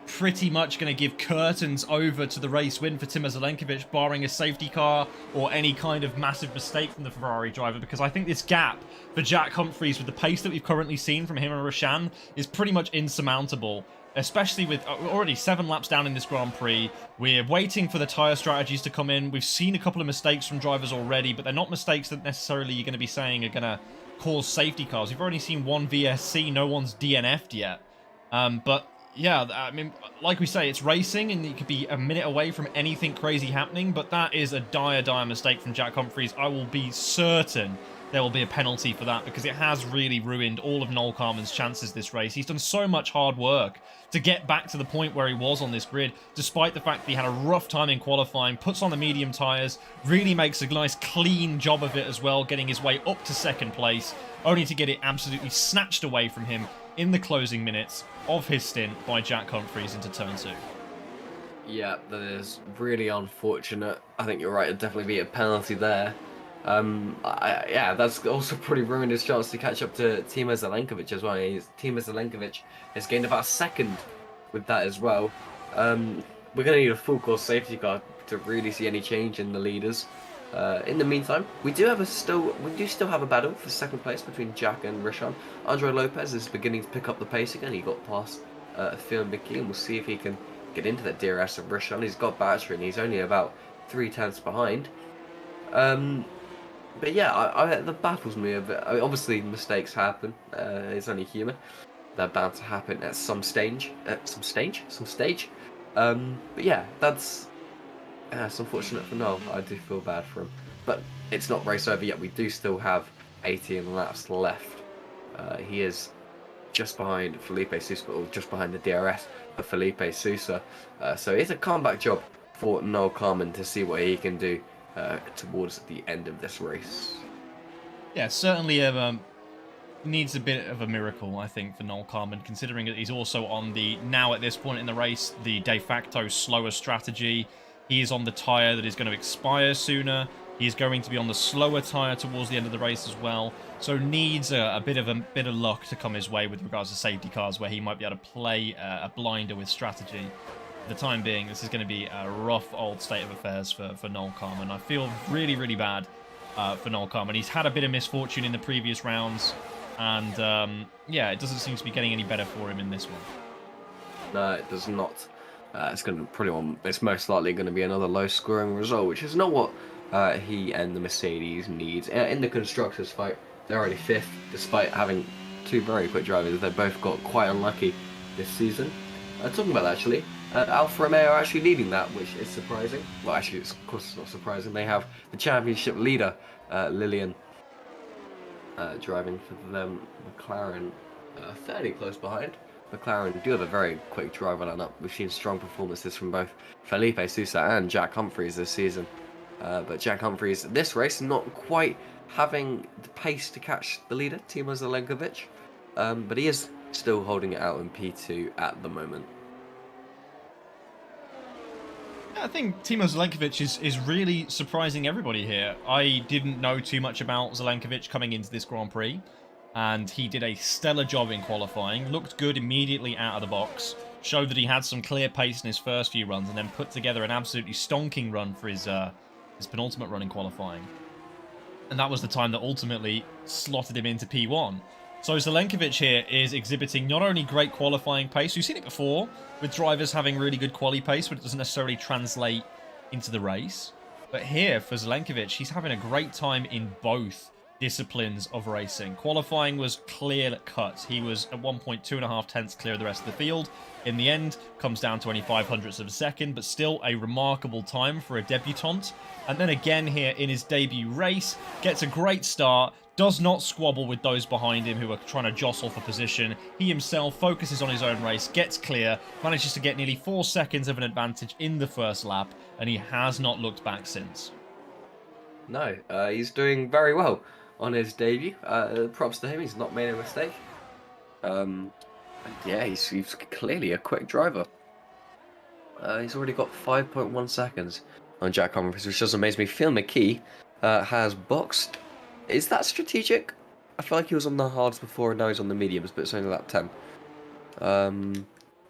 pretty much going to give curtains over to the race win for Timo Zelenkovic, barring a safety car or any kind of massive mistake from the Ferrari driver, because I think this gap for Jack Humphries, with the pace that we've currently seen from him and Roshan, is pretty much insurmountable, especially with already 7 laps down in this Grand Prix. We're waiting for the tyre strategies to come in. We've seen a couple of mistakes from drivers already, but they're not mistakes that necessarily you're going to be saying are going to cause safety cars. We've already seen one VSC, no one's DNF'd yet. But Yeah, I mean, like we say, it's racing, and you could be a minute away from anything crazy happening, but that is a dire, dire mistake from Jack Humphries. I will be certain there will be a penalty for that, because it has really ruined all of Noel Carman's chances this race. He's done so much hard work to get back to the point where he was on this grid, despite the fact that he had a rough time in qualifying, puts on the medium tyres, really makes a nice clean job of it as well, getting his way up to second place, only to get it absolutely snatched away from him in the closing minutes of his stint by Jack Humphries into turn 2. Yeah, that is really unfortunate. I think you're right, it'd definitely be a penalty there. Yeah, that's also probably ruined his chance to catch up to Timo Zelenkovic as well. Timo Zelenkovic has gained about a second with that as well. We're going to need a full course safety car to really see any change in the leaders. In the meantime, we do still have a battle for second place between Jack and Rishon. Andre Lopez is beginning to pick up the pace again. He got past Phil Mickey, and we'll see if he can get into that DRS of Rishon. He's got battery, and he's only about 3/10 behind. But yeah, that baffles me a bit. I mean, obviously, mistakes happen. It's only human. They're bound to happen at some stage. Some stage. But yeah, that's it's unfortunate for Noel. I do feel bad for him. But it's not race over yet. We do still have 18 laps left. He is just behind Felipe Sousa, or just behind the DRS of Felipe Sousa. So it's a comeback job for Noel Carman to see what he can do towards the end of this race. Yeah, certainly needs a bit of a miracle, I think, for Noel Carman, considering that he's also on the, now at this point in the race, the de facto slower strategy. He is on the tyre that is going to expire sooner. He's going to be on the slower tyre towards the end of the race as well. So needs a bit of luck to come his way with regards to safety cars, where he might be able to play a blinder with strategy. For the time being, this is going to be a rough old state of affairs for Noel Carman. I feel really, really bad for Noel Carman. He's had a bit of misfortune in the previous rounds, and yeah, it doesn't seem to be getting any better for him in this one. No, it does not. It's most likely going to be another low-scoring result, which is not what he and the Mercedes needs. In the constructors' fight, they're already 5th, despite having two very quick drivers. They both got quite unlucky this season. Talking about that, actually, Alfa Romeo are actually leading that, which is surprising. Well, actually, of course it's not surprising. They have the championship leader, Lillian, driving for them. McLaren fairly close behind. McLaren do have a very quick driver lineup. We've seen strong performances from both Felipe Sousa and Jack Humphries this season. But Jack Humphries, this race, not quite having the pace to catch the leader, Timo Zelenkovic. But he is still holding it out in P2 at the moment. I think Timo Zelenkovic is really surprising everybody here. I didn't know too much about Zelenkovic coming into this Grand Prix, and he did a stellar job in qualifying, looked good immediately out of the box, showed that he had some clear pace in his first few runs, and then put together an absolutely stonking run for his penultimate run in qualifying. And that was the time that ultimately slotted him into P1. So Zelenkovic here is exhibiting not only great qualifying pace, we've seen it before with drivers having really good quali pace, but it doesn't necessarily translate into the race. But here for Zelenkovic, he's having a great time in both disciplines of racing. Qualifying was clear cut. He was at 1 point 2.5 tenths clear of the rest of the field. In the end, comes down to only 0.05 of a second, but still a remarkable time for a debutant. And then again here in his debut race, gets a great start, does not squabble with those behind him who are trying to jostle for position. He himself focuses on his own race, gets clear, manages to get nearly 4 seconds of an advantage in the first lap, and he has not looked back since. No, he's doing very well on his debut. Props to him, he's not made a mistake. Yeah, he's clearly a quick driver. He's already got 5.1 seconds on Jack Humphries, which does amaze me. Phil McKee has boxed. Is that strategic? I feel like he was on the hards before and now he's on the mediums, but it's only lap 10.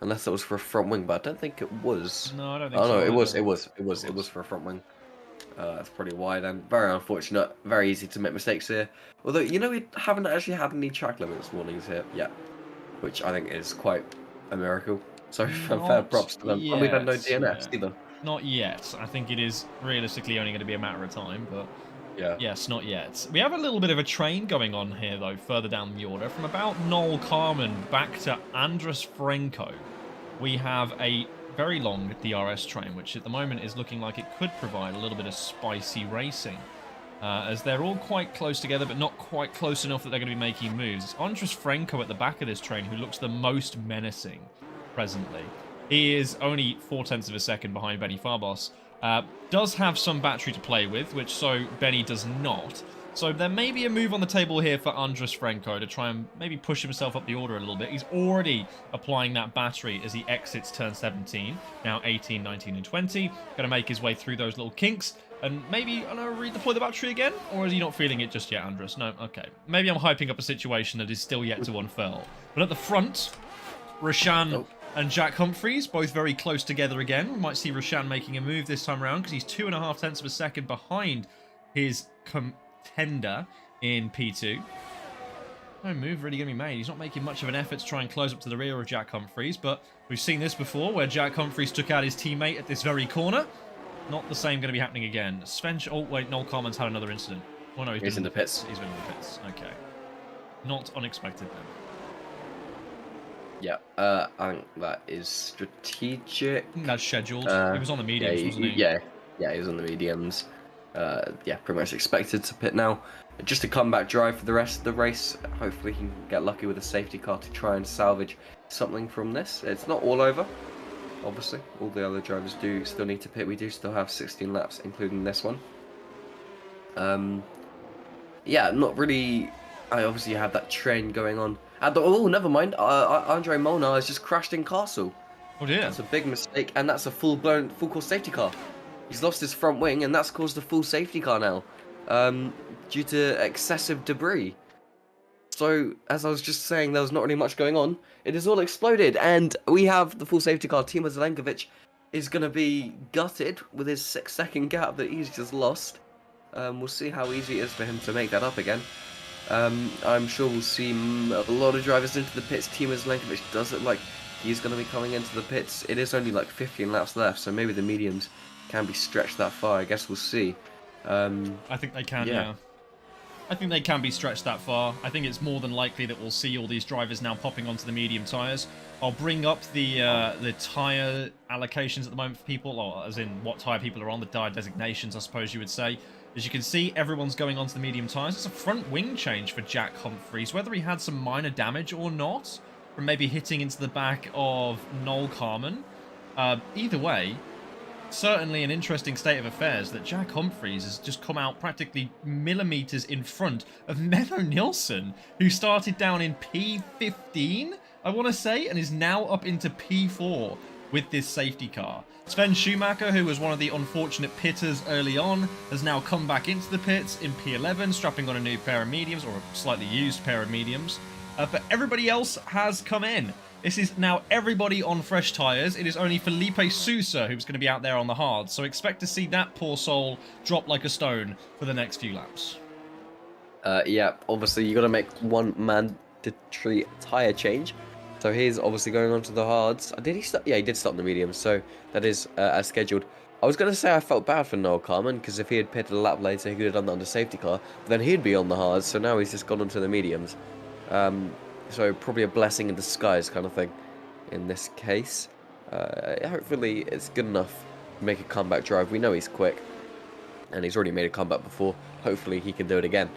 Unless that was for a front wing, but I don't think it was. No, I don't think so. Oh no, it was for a front wing. That's pretty wide and very unfortunate. Very easy to make mistakes here. Although, you know, we haven't actually had any track limits warnings here yet, which I think is quite a miracle. So fair props to them. And we've had no DNFs either. Not yet. I think it is realistically only going to be a matter of time, but yeah. Yes, not yet. We have a little bit of a train going on here, though, further down the order. From about Noel Carman back to Andras Frenko. we have a very long DRS train, which at the moment is looking like it could provide a little bit of spicy racing. As they're all quite close together, but not quite close enough that they're going to be making moves. It's Andres Franco at the back of this train who looks the most menacing presently. He is only 0.4 of a second behind Benny Farbos. Does have some battery to play with, which so Benny does not. So there may be a move on the table here for Andres Franco to try and maybe push himself up the order a little bit. He's already applying that battery as he exits turn 17. Now 18, 19, and 20. Going to make his way through those little kinks. And maybe, I don't know, redeploy the battery again? Or is he not feeling it just yet, Andres? No? Okay. Maybe I'm hyping up a situation that is still yet to unfurl. But at the front, Roshan and Jack Humphreys, both very close together again. We might see Roshan making a move this time around because he's 2.5 of a second behind his contender in P2. No move really going to be made. He's not making much of an effort to try and close up to the rear of Jack Humphreys, but we've seen this before where Jack Humphreys took out his teammate at this very corner. Not the same going to be happening again. Oh, wait, Noel Carman's had another incident. Oh, no, he's in the pits. He's been in the pits. Okay. Not unexpected then. Yeah, I think that is strategic. I think that's scheduled. He was on the mediums, wasn't he? Yeah, he was on the mediums. Yeah, pretty much expected to pit now. Just a comeback drive for the rest of the race. Hopefully he can get lucky with a safety car to try and salvage something from this. It's not all over. Obviously, all the other drivers do still need to pit. We do still have 16 laps, including this one. Yeah, not really. I obviously have that train going on. Oh, never mind. Andre Molnar has just crashed in Castle. Oh dear. That's a big mistake, and that's a full-blown, full-course safety car. He's lost his front wing, and that's caused a full safety car now, due to excessive debris. So, as I was just saying, there was not really much going on. It has all exploded, and we have the full safety car. Timo Zelenkovic is going to be gutted with his 6-second gap that he's just lost. We'll see how easy it is for him to make that up again. I'm sure we'll see a lot of drivers into the pits. Timo Zelenkovic does look like he's going to be coming into the pits. It is only like 15 laps left, so maybe the mediums can be stretched that far. I guess we'll see. I think they can, yeah. I think they can be stretched that far. I think it's more than likely that we'll see all these drivers now popping onto the medium tyres. I'll bring up the tyre allocations at the moment for people, or as in what tyre people are on, the tyre designations, I suppose you would say. As you can see, everyone's going onto the medium tyres. It's a front wing change for Jack Humphreys. Whether he had some minor damage or not, from maybe hitting into the back of Noel Carman, either way, certainly an interesting state of affairs that Jack Humphreys has just come out practically millimeters in front of Menno Nilsson, who started down in P15, I want to say, and is now up into P4 with this safety car. Sven Schumacher, who was one of the unfortunate pitters early on, has now come back into the pits in P11, strapping on a new pair of mediums, or a slightly used pair of mediums. But everybody else has come in. This is now everybody on fresh tyres. It is only Felipe Sousa who's going to be out there on the hards. So expect to see that poor soul drop like a stone for the next few laps. Yeah, obviously you got to make one mandatory tyre change. So he's obviously going on to the hards. Did he start? Yeah, he did start on the mediums. So that is as scheduled. I was going to say I felt bad for Noel Carman, because if he had pitted a lap later, he could have done that on the safety car. But then he'd be on the hards, so now he's just gone onto the mediums. So probably a blessing in disguise kind of thing in this case. Hopefully it's good enough to make a comeback drive. We know he's quick, and he's already made a comeback before. Hopefully he can do it again.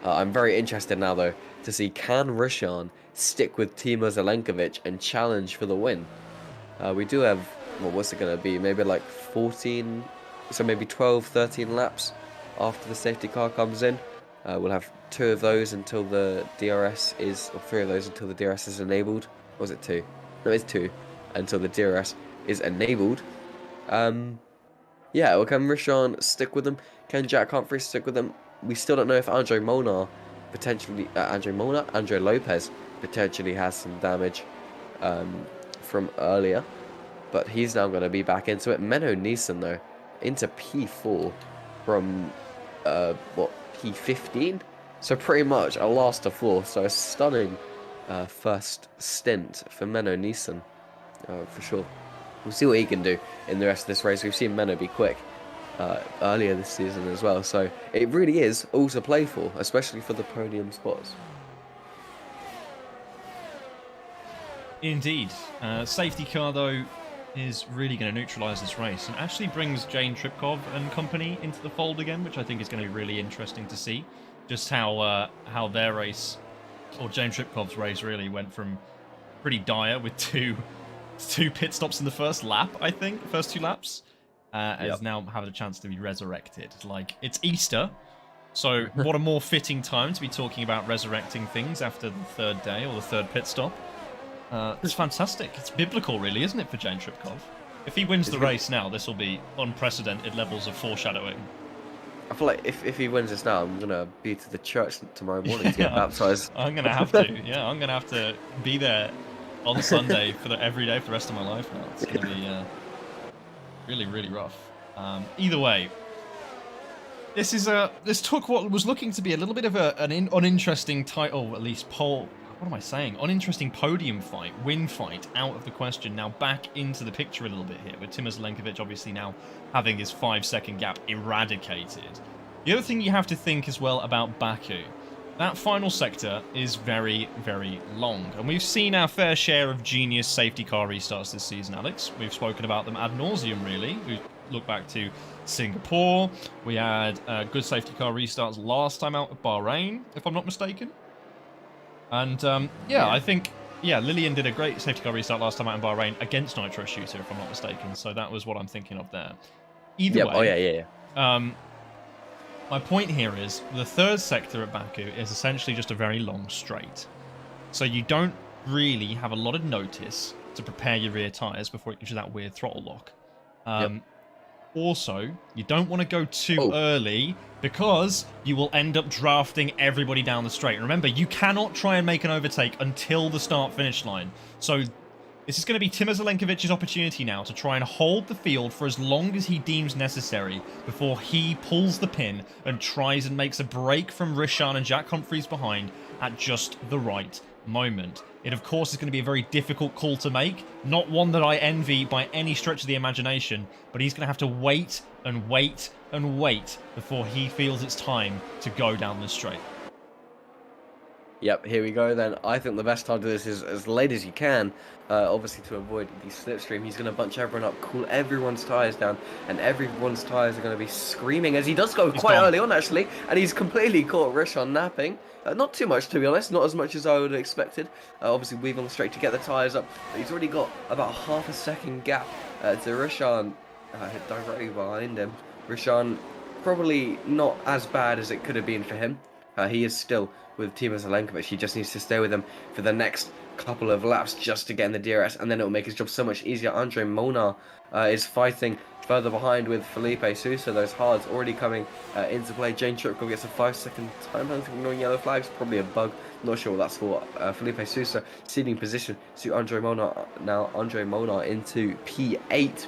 I'm very interested now, though, to see can Roshan stick with Timo Zelenkovic and challenge for the win. We do have, well, what's it going to be? Maybe like 14, so maybe 12, 13 laps after the safety car comes in. We'll have 2 of those until the DRS is, or 3 of those until the DRS is enabled. Or was it 2? No, it's 2 until the DRS is enabled. Yeah, well, can Roshan stick with them? Can Jack Humphreys stick with them? We still don't know if Andre potentially, Andre Lopez potentially has some damage from earlier, but he's now going to be back into it. Menno Nilsson, though, into P4 from what, P15? So pretty much a last to 4. So a stunning first stint for Menno Nilsson, for sure. We'll see what he can do in the rest of this race. We've seen Menno be quick earlier this season as well, so it really is all to play for, especially for the podium spots. Indeed. Safety car, though, is really going to neutralise this race and actually brings Jane Tripkov and company into the fold again, which I think is going to be really interesting to see. Just how their race, or Jane Tripkov's race, really went from pretty dire with two pit stops in the first lap, I think, first 2 laps, as now having a chance to be resurrected. Like, it's Easter, so what a more fitting time to be talking about resurrecting things after the 3rd day or the 3rd pit stop. It's fantastic. It's biblical, really, isn't it, for Jane Tripkov? If he wins the race now, this will be unprecedented levels of foreshadowing. I feel like if he wins this now, I'm going to be to the church tomorrow morning to get baptized. I'm going to have to. Yeah, I'm going to have to be there on Sunday every day for the rest of my life now. It's going to be really, really rough. Either way, this took what was looking to be a little bit of an uninteresting title, at least what am I saying? Uninteresting podium fight, win fight, out of the question. Now back into the picture a little bit here, with Timur Zelenkovic obviously now having his 5-second gap eradicated. The other thing you have to think as well about Baku, that final sector is very, very long. And we've seen our fair share of genius safety car restarts this season, Alex. We've spoken about them ad nauseum, really. We look back to Singapore. We had good safety car restarts last time out at Bahrain, if I'm not mistaken. And, I think, Lillian did a great safety car restart last time out in Bahrain against Nitro Shooter, if I'm not mistaken. So that was what I'm thinking of there. Either way. My point here is the 3rd sector at Baku is essentially just a very long straight. So you don't really have a lot of notice to prepare your rear tyres before it gives you that weird throttle lock. Also, you don't want to go too early because you will end up drafting everybody down the straight. And remember, you cannot try and make an overtake until the start-finish line. So this is going to be Timur Zelenkovic's opportunity now to try and hold the field for as long as he deems necessary before he pulls the pin and tries and makes a break from Rishan and Jack Humphreys behind at just the right moment. It, of course, is going to be a very difficult call to make. Not one that I envy by any stretch of the imagination, but he's going to have to wait and wait and wait before he feels it's time to go down the straight. Yep, here we go then. I think the best time to do this is as late as you can, obviously to avoid the slipstream. He's going to bunch everyone up, cool everyone's tyres down, and everyone's tyres are going to be screaming as he does go quite early on, actually, and he's completely caught Rishan napping. Not too much, to be honest, not as much as I would have expected. Obviously weaving straight to get the tyres up, but he's already got about half a second gap to Rishan directly behind him. Rishan probably not as bad as it could have been for him. He is still with Timur Zelenkovic. He just needs to stay with him for the next couple of laps just to get in the DRS, and then it will make his job so much easier. Andre Monar is fighting further behind with Felipe Sousa. Those hards already coming into play. Jane Tripkov gets a 5-second time penalty, ignoring yellow flags. Probably a bug. Not sure what that's for. Felipe Sousa ceding position to Andre Monar. Now Andre Monar into P8.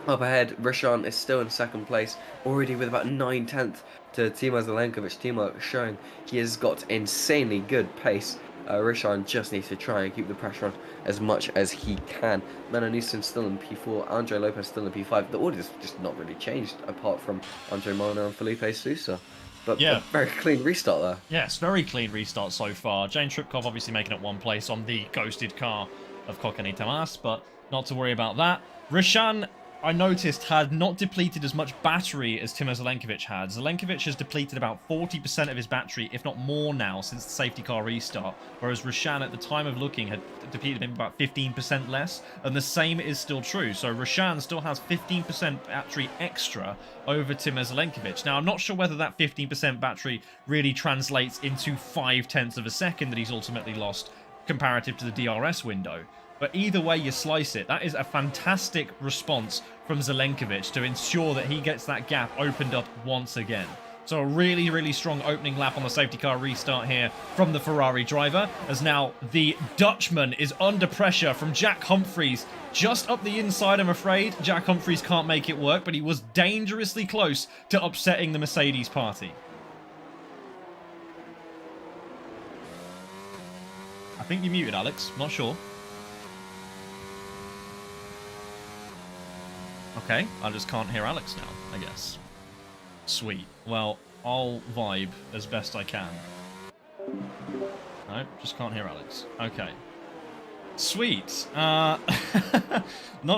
Up ahead, Rishan is still in 2nd place, already with about 9/10 to Timur Zelenkovic. Timur showing he has got insanely good pace. Rishan just needs to try and keep the pressure on as much as he can. Menno Nielsen still in P4, Andre Lopez still in P5. The order's just not really changed apart from Andre Monar and Felipe Sousa. But a very clean restart there. Yes, very clean restart so far. Jane Tripkov obviously making it 1 place on the ghosted car of Kokani Tamas, but not to worry about that. Rishan, I noticed, had not depleted as much battery as Timur Zelenkovic had. Zelenkovic has depleted about 40% of his battery, if not more now, since the safety car restart, whereas Rishan, at the time of looking, had depleted maybe about 15% less, and the same is still true. So Rishan still has 15% battery extra over Timur Zelenkovic. Now, I'm not sure whether that 15% battery really translates into 0.5 of a second that he's ultimately lost comparative to the DRS window. But either way you slice it, that is a fantastic response from Zelenkovic to ensure that he gets that gap opened up once again. So a really, really strong opening lap on the safety car restart here from the Ferrari driver, as now the Dutchman is under pressure from Jack Humphreys. Just up the inside, I'm afraid. Jack Humphreys can't make it work, but he was dangerously close to upsetting the Mercedes party. I think you're muted, Alex. Not sure. Okay, I just can't hear Alex now, I guess. Sweet. Well, I'll vibe as best I can. No, just can't hear Alex. Okay. Sweet. Not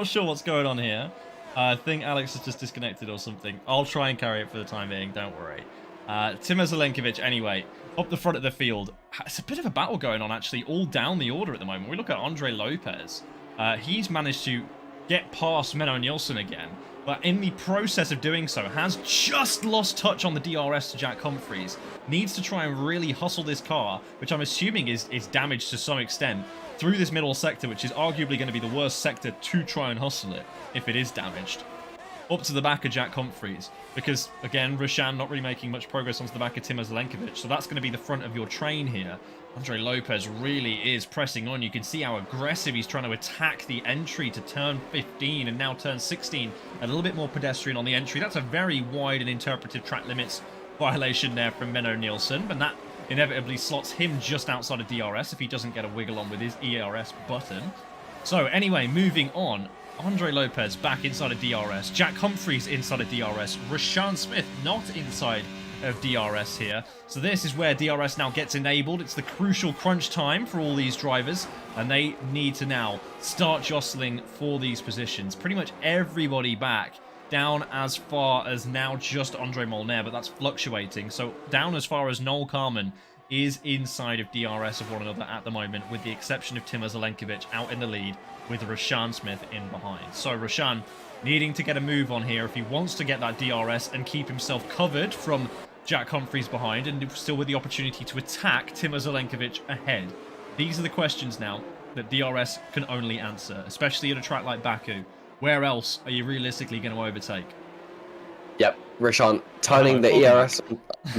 sure what's going on here. I think Alex has just disconnected or something. I'll try and carry it for the time being, don't worry. Timur Zelenkovic, anyway, up the front of the field. It's a bit of a battle going on, actually, all down the order at the moment. We look at Andre Lopez. He's managed to get past Menno Nielsen again, but in the process of doing so, has just lost touch on the DRS to Jack Humphreys. Needs to try and really hustle this car, which I'm assuming is damaged to some extent, through this middle sector, which is arguably going to be the worst sector to try and hustle it, if it is damaged. Up to the back of Jack Humphreys, because, again, Roshan not really making much progress onto the back of Timur Zelenkovic, so that's going to be the front of your train here. Andre Lopez really is pressing on. You can see how aggressive he's trying to attack the entry to turn 15 and now turn 16. A little bit more pedestrian on the entry. That's a very wide and interpretive track limits violation there from Menno Nielsen, but that inevitably slots him just outside of DRS if he doesn't get a wiggle on with his ERS button. So anyway, moving on. Andre Lopez back inside of DRS. Jack Humphreys inside of DRS. Rashaan Smith not inside of DRS here. So this is where DRS now gets enabled. It's the crucial crunch time for all these drivers, and they need to now start jostling for these positions. Pretty much everybody back down as far as now just Andre Molnar, but that's fluctuating. So down as far as Noel Carman is inside of DRS of one another at the moment, with the exception of Timur Zelenkovic out in the lead with Rashaan Smith in behind. So Rashaan needing to get a move on here if he wants to get that DRS and keep himself covered from Jack Humphreys behind, and still with the opportunity to attack Timur Zelenkovic ahead. These are the questions now that DRS can only answer, especially at a track like Baku. Where else are you realistically going to overtake? Yep, Rashaan turning the ERS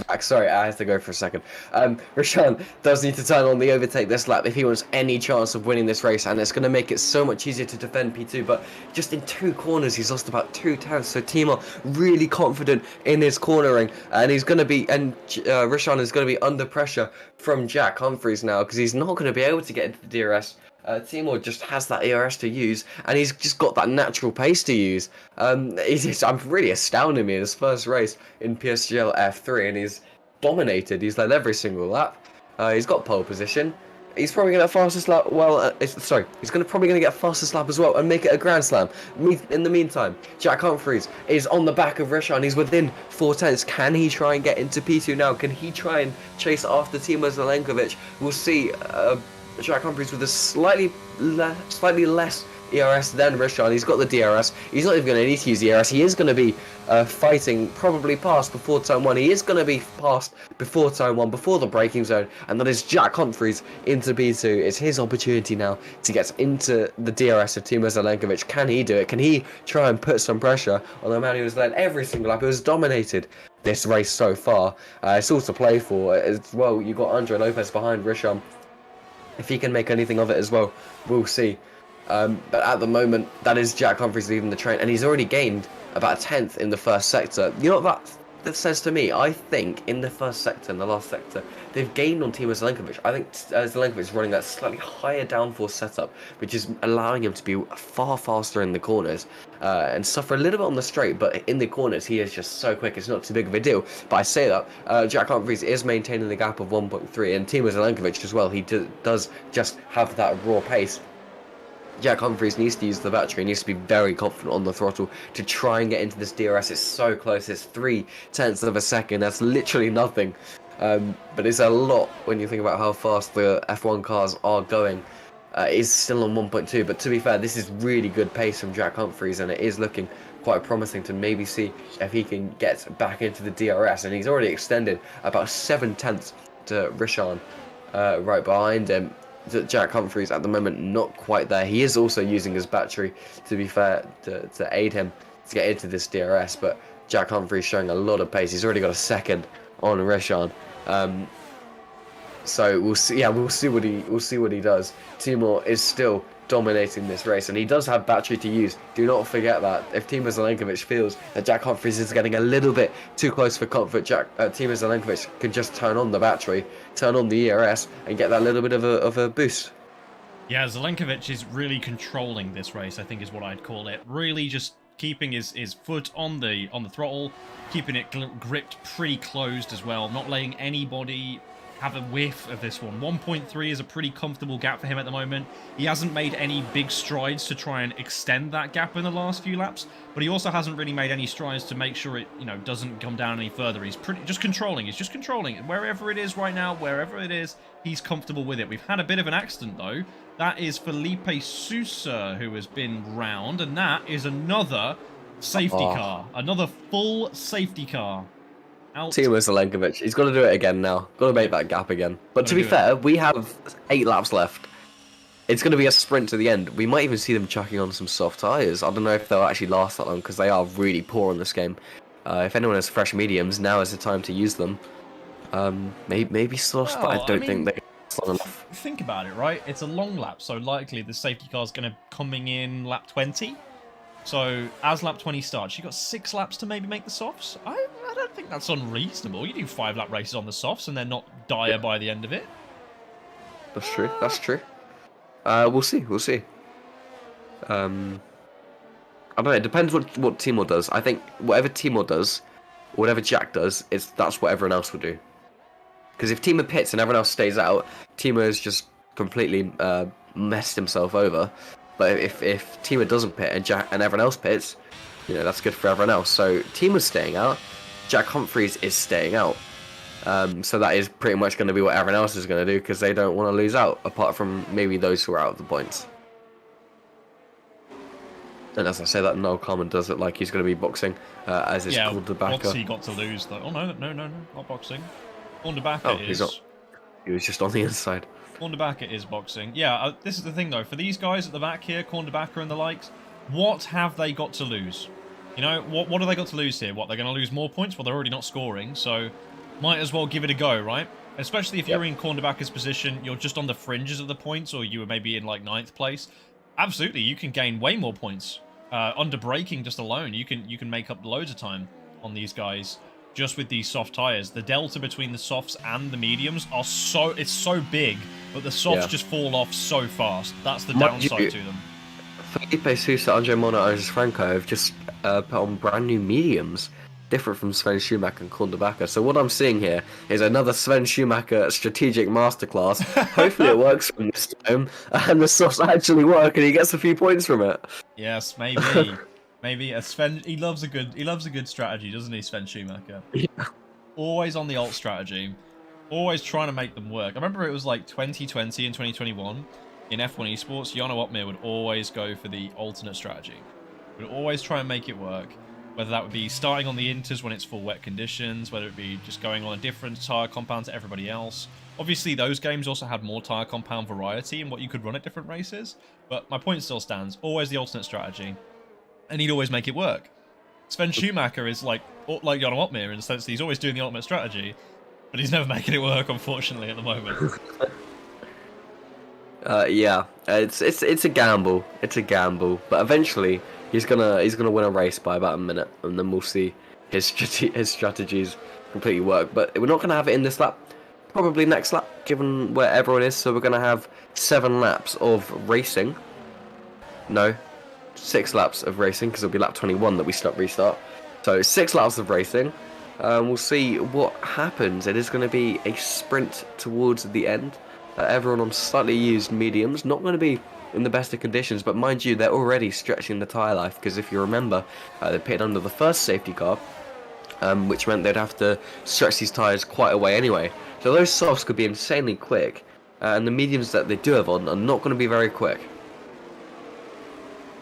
back. Sorry, I have to go for a second. Rashaan does need to turn on the overtake this lap if he wants any chance of winning this race, and it's going to make it so much easier to defend P2. But just in 2 corners, he's lost about 2 tenths. So Timur really confident in his cornering, and he's going to be, and Rashaan is going to be under pressure from Jack Humphreys now because he's not going to be able to get into the DRS. Timur just has that ERS to use, and he's just got that natural pace to use. I'm really astounding me in his first race in PSGL F3, and he's dominated. He's led every single lap. He's got pole position. He's probably going to get fastest lap. Well, he's probably going to get fastest lap as well and make it a Grand Slam. In the meantime, Jack Humphreys is on the back of Rashaan. He's within 4 tenths. Can he try and get into P2 now? Can he try and chase after Timur Zelenkovic? We'll see. Jack Humphreys with a slightly less ERS than Rashaan. He's got the DRS. He's not even going to need to use the ERS. He is going to be fighting probably past before turn 1. He is going to be past before turn 1, before the braking zone, and that is Jack Humphreys into B2. It's his opportunity now to get into the DRS of Timur Zelenkovic. Can he do it? Can he try and put some pressure on the man who has led every single lap, who has dominated this race so far? It's all to play for as well. You've got Andre Lopez behind Rashaan. If he can make anything of it as well, we'll see. But at the moment, that is Jack Humphreys leading the train, and he's already gained about a tenth in the first sector. You know what that says to me? I think in the first sector, in the last sector, they've gained on Timur Zelenkovic. I think Zelenkovic is running that slightly higher downforce setup, which is allowing him to be far faster in the corners and suffer a little bit on the straight, but in the corners he is just so quick, it's not too big of a deal. But I say that, Jack Humphreys is maintaining the gap of 1.3, and Timur Zelenkovic as well, he does just have that raw pace. Jack Humphreys needs to use the battery, needs to be very confident on the throttle to try and get into this DRS. It's so close, it's 3 tenths of a second, that's literally nothing. But it's a lot when you think about how fast the F1 cars are going. It's still on 1.2, but to be fair, this is really good pace from Jack Humphreys, and it is looking quite promising to maybe see if he can get back into the DRS. And he's already extended about 7 tenths to Rashaan right behind him. Jack Humphreys at the moment not quite there. He is also using his battery, to be fair, to aid him to get into this DRS, but Jack Humphreys showing a lot of pace. He's already got a second on Rashaan. So we'll see. Yeah, we'll see what he does. Timur is still dominating this race, and he does have battery to use. Do not forget that. If Timur Zelenkovic feels that Jack Humphreys is getting a little bit too close for comfort, Timur Zelenkovic can just turn on the battery, turn on the ERS, and get that little bit of a boost. Yeah, Zelenkovic is really controlling this race, I think is what I'd call it. Really just keeping his foot on the throttle, keeping it gripped pretty closed as well, not letting anybody have a whiff of this one. 1.3 is a pretty comfortable gap for him at the moment. He hasn't made any big strides to try and extend that gap in the last few laps, but he also hasn't really made any strides to make sure it, doesn't come down any further. He's just controlling. He's just controlling. Wherever it is right now, wherever it is, he's comfortable with it. We've had a bit of an accident, though. That is Felipe Sousa, who has been round, and that is another safety car. Another full safety car. Timo Zelenkovic, he's got to do it again now. Got to make that gap again. But to be fair, we have 8 laps left. It's going to be a sprint to the end. We might even see them chucking on some soft tyres. I don't know if they'll actually last that long because they are really poor in this game. If anyone has fresh mediums, now is the time to use them. Maybe softs, but I think they're long enough. Think about it, right? It's a long lap, so likely the safety car is going to coming in lap 20. So, as lap 20 starts, you've got 6 laps to maybe make the softs. I don't think that's unreasonable. You do 5-lap races on the softs, and they're not dire by the end of it. That's true. That's true. We'll see. We'll see. I don't know. It depends what Timo does. I think whatever Timo does, whatever Jack does, that's what everyone else will do. Because if Timo pits and everyone else stays out, Timo has just completely messed himself over. But if Timo doesn't pit and Jack and everyone else pits, that's good for everyone else. So Timo's staying out, Jack Humphries is staying out. So that is pretty much going to be what everyone else is going to do because they don't want to lose out, apart from maybe those who are out of the points. And as I say that, Noel Coleman does it like he's going to be boxing, as is called the backer. What's he got to lose though? Oh no, not boxing. Oh, he's not. He was just on the inside. Cornerbacker is boxing. Yeah, this is the thing though. For these guys at the back here, Cornerbacker and the likes, what have they got to lose? What have they got to lose here? What, they're going to lose more points? Well, they're already not scoring, so might as well give it a go, right? Especially if you're in Cornerbacker's position, you're just on the fringes of the points, or you were maybe in like 9th place. Absolutely, you can gain way more points. Under braking just alone, you can make up loads of time on these guys. Just with these soft tires, the delta between the softs and the mediums it's so big, but the softs just fall off so fast. That's the downside to them. Felipe Sousa, Andre Mona, and Franco have just put on brand new mediums, different from Sven Schumacher and Cornebacker. So what I'm seeing here is another Sven Schumacher strategic masterclass. Hopefully it works from this time, and the softs actually work, and he gets a few points from it. Yes, maybe. Maybe a Sven. He loves a good strategy, doesn't he, Sven Schumacher? Yeah. Always on the alt strategy, always trying to make them work. I remember it was like 2020 and 2021 in F1 Esports. Jarno Opmeer would always go for the alternate strategy. Would always try and make it work. Whether that would be starting on the inters when it's full wet conditions, whether it be just going on a different tire compound to everybody else. Obviously, those games also had more tire compound variety in what you could run at different races. But my point still stands. Always the alternate strategy. And he'd always make it work. Sven Schumacher is like Jarno Opmeer in the sense that he's always doing the ultimate strategy, but he's never making it work, unfortunately, at the moment. Yeah, it's a gamble. It's a gamble, but eventually he's gonna win a race by about a minute, and then we'll see his strategies completely work. But we're not gonna have it in this lap. Probably next lap, given where everyone is. So we're gonna have 7 laps of racing. No. 6 laps of racing, because it'll be lap 21 that we restart. So 6 laps of racing. We'll see what happens. It is going to be a sprint towards the end. Everyone on slightly used mediums, not going to be in the best of conditions, but mind you, they're already stretching the tyre life, because if you remember, they pitted under the first safety car, which meant they'd have to stretch these tyres quite a way anyway. So those softs could be insanely quick, and the mediums that they do have on are not going to be very quick.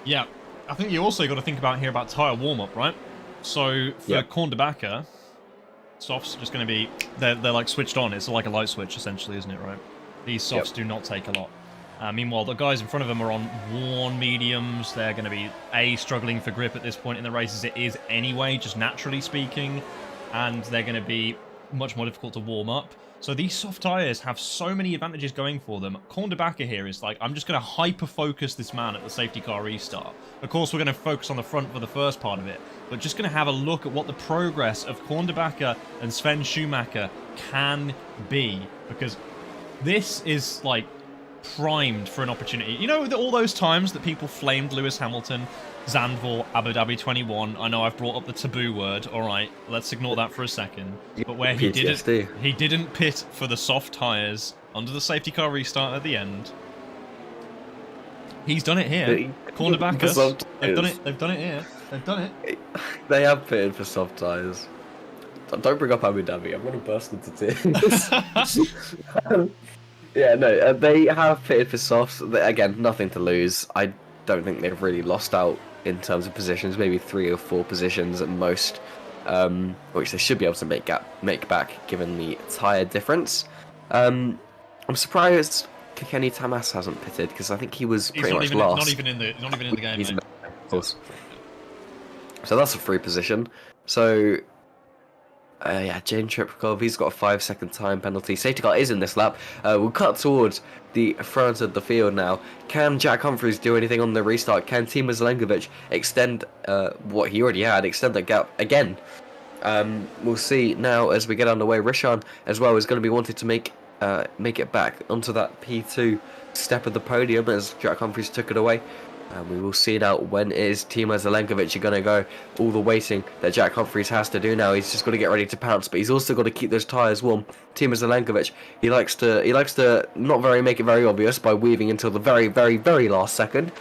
Yeah, I think you also got to think about here about tyre warm-up, right? So for Cornebacker, softs are just going to be, they're like switched on. It's like a light switch, essentially, isn't it, right? These softs do not take a lot. Meanwhile, the guys in front of them are on worn mediums. They're going to be, struggling for grip at this point in the race as it is anyway, just naturally speaking. And they're going to be much more difficult to warm up. So these soft tyres have so many advantages going for them. Cornebacker here is like, I'm just going to hyper-focus this man at the safety car restart. Of course, we're going to focus on the front for the first part of it, but just going to have a look at what the progress of Cornebacker and Sven Schumacher can be, because this is like primed for an opportunity. You know, all those times that people flamed Lewis Hamilton Zandvoort, Abu Dhabi 21. I know I've brought up the taboo word. All right, let's ignore that for a second. But where PTSD. he didn't pit for the soft tyres under the safety car restart at the end. He's done it here. Cornerbackus. They've done it. They've done it here. They've done it. They have pitted for soft tyres. Don't bring up Abu Dhabi. I'm going to burst into tears. Yeah, no, they have pitted for softs. Again, nothing to lose. I don't think they've really lost out in terms of positions. Maybe 3 or 4 positions at most, which they should be able to make back given the tyre difference. I'm surprised Kenny Tamas hasn't pitted because I think he was pretty much last. Not even in the game. He's of course. So that's a free position. So. Yeah, James Tripkov, he's got a 5-second time penalty. Safety car is in this lap. We'll cut towards the front of the field now. Can Jack Humphries do anything on the restart? Can Timo Zelenkovic extend what he already had, extend that gap again? We'll see now as we get underway. Rishan as well is going to be wanting to make it back onto that P2 step of the podium as Jack Humphries took it away. And we will see now when is Timo Zelenkovic going to go. All the waiting that Jack Humphries has to do now. He's just got to get ready to pounce, but he's also got to keep those tyres warm. Timo Zelenkovic, he likes to not make it very obvious by weaving until the very, very, very last second.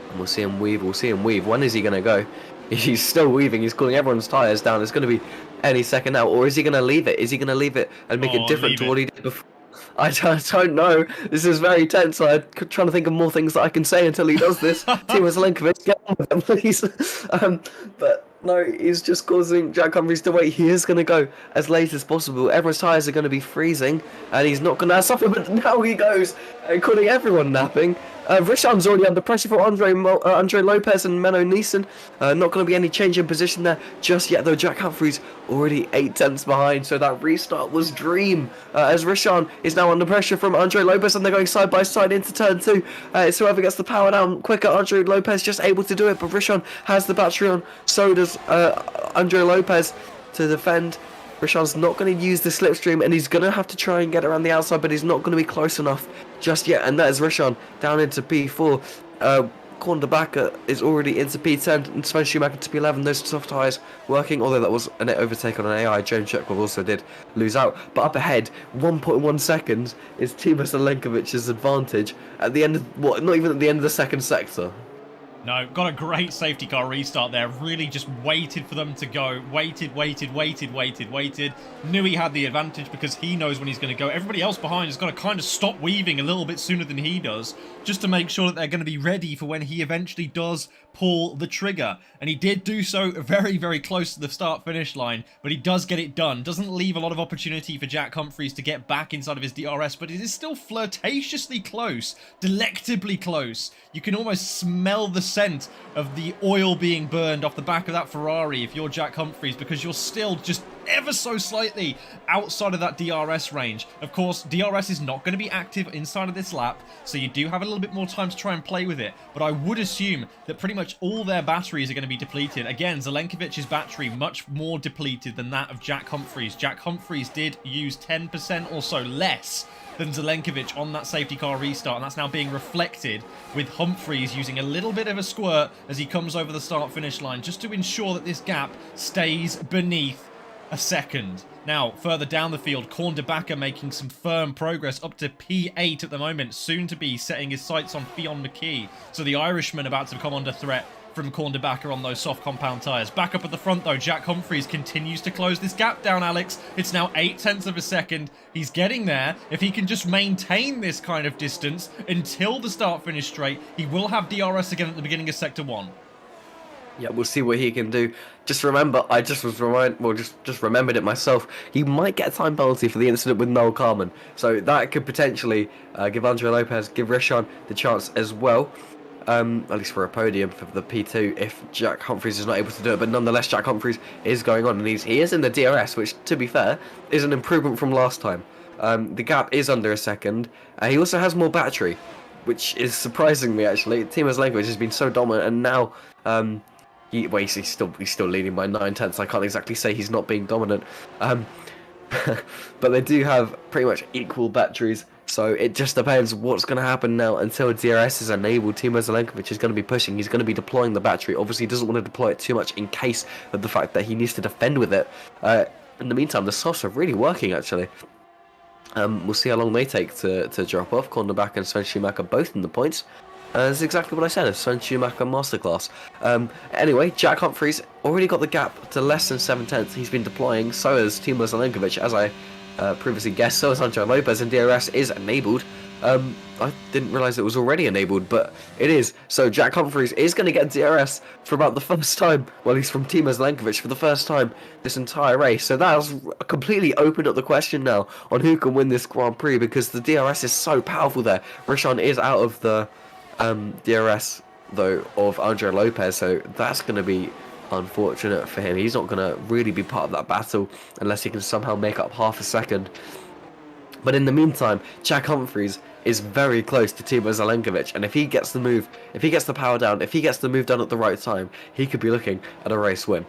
And we'll see him weave. We'll see him weave. When is he going to go? He's still weaving. He's cooling everyone's tyres down. It's going to be any second now, or is he going to leave it? Is he going to leave it and make it different to what he did before? I don't know. This is very tense. I'm trying to think of more things that I can say until he does this. Timo Zelenkovic, get on with him, please. But no, he's just causing Jack Humphries to wait. He is going to go as late as possible. Everyone's tyres are going to be freezing, and he's not going to suffer. But now he goes, calling everyone napping. Rishan's already under pressure for Andre Lopez and Menno Neeson. Not going to be any change in position there just yet, though. Jack Humphries already 8 tenths behind, so that restart was dream. As Rishan is now under pressure from Andre Lopez, and they're going side by side into turn 2. It's whoever gets the power down quicker. Andre Lopez just able to do it, but Rishan has the battery on. So does Andre Lopez to defend. Rishan's not going to use the slipstream, and he's going to have to try and get around the outside, but he's not going to be close enough just yet. And that is Rishan down into P4. Cornerbacka is already into P10, and Sven Schumacher to P11. Those soft tyres working, although that was an overtake on an AI. James Chekhov also did lose out. But up ahead, 1.1 seconds is Timo Zelenkovic's advantage at the end of, not even at the end of the second sector. No, got a great safety car restart there. Really just waited for them to go. Waited. Knew he had the advantage because he knows when he's going to go. Everybody else behind has got to kind of stop weaving a little bit sooner than he does, just to make sure that they're going to be ready for when he eventually does pull the trigger. And he did do so very, very close to the start-finish line, but he does get it done. Doesn't leave a lot of opportunity for Jack Humphries to get back inside of his DRS, but it is still flirtatiously close, delectably close. You can almost smell the scent of the oil being burned off the back of that Ferrari if you're Jack Humphries, because you're still just ever so slightly outside of that DRS range. Of course, DRS is not going to be active inside of this lap, so you do have a little bit more time to try and play with it, but I would assume that pretty much all their batteries are going to be depleted. Again, Zelenkovic's battery much more depleted than that of Jack Humphries. Jack Humphries did use 10% or so less than Zelenkovic on that safety car restart, and that's now being reflected with Humphries using a little bit of a squirt as he comes over the start-finish line, just to ensure that this gap stays beneath a second. Now, further down the field, Cornerbacka making some firm progress up to P8 at the moment, soon to be setting his sights on Fionn McKee. So the Irishman about to come under threat from Cornerbacka on those soft compound tyres. Back up at the front though, Jack Humphries continues to close this gap down, Alex. It's now 8 tenths of a second. He's getting there. If he can just maintain this kind of distance until the start-finish straight, he will have DRS again at the beginning of Sector 1. Yeah, we'll see what he can do. Just remember, I just remembered it myself. He might get a time penalty for the incident with Noel Carman, so that could potentially give Andre Lopez, give Rishan the chance as well. At least for a podium for the P2 if Jack Humphries is not able to do it, but nonetheless Jack Humphries is going on, and he is in the DRS, which to be fair is an improvement from last time. The gap is under a second. He also has more battery, which is surprising me actually. Timo Zelenkovic has been so dominant, and now he's still leading by 9 tenths. I can't exactly say he's not being dominant, but they do have pretty much equal batteries. So it just depends what's going to happen now until DRS is enabled. Timo Zelenkovic is going to be pushing. He's going to be deploying the battery. Obviously, he doesn't want to deploy it too much in case of the fact that he needs to defend with it. In the meantime, the softs are really working, actually. We'll see how long they take to drop off. Cornerback and Sven Schumacher both in the points. That's exactly what I said, a Sven Schumacher masterclass. Anyway, Jack Humphries already got the gap to less than 7/10. He's been deploying, so has Timo Zelenkovic, as I previously guessed. So is Andre Lopez, and DRS is enabled. I didn't realise it was already enabled, but it is. So Jack Humphries is going to get DRS for about the first time. Well, he's from Timo Zelenkovic for the first time this entire race. So that has completely opened up the question now on who can win this Grand Prix, because the DRS is so powerful there. Roshan is out of the DRS, though, of Andre Lopez, so that's going to be unfortunate for him. He's not going to really be part of that battle unless he can somehow make up half a second. But in the meantime, Jack Humphries is very close to Timo Zelenkovic, and if he gets the move, if he gets the power down, if he gets the move done at the right time, he could be looking at a race win.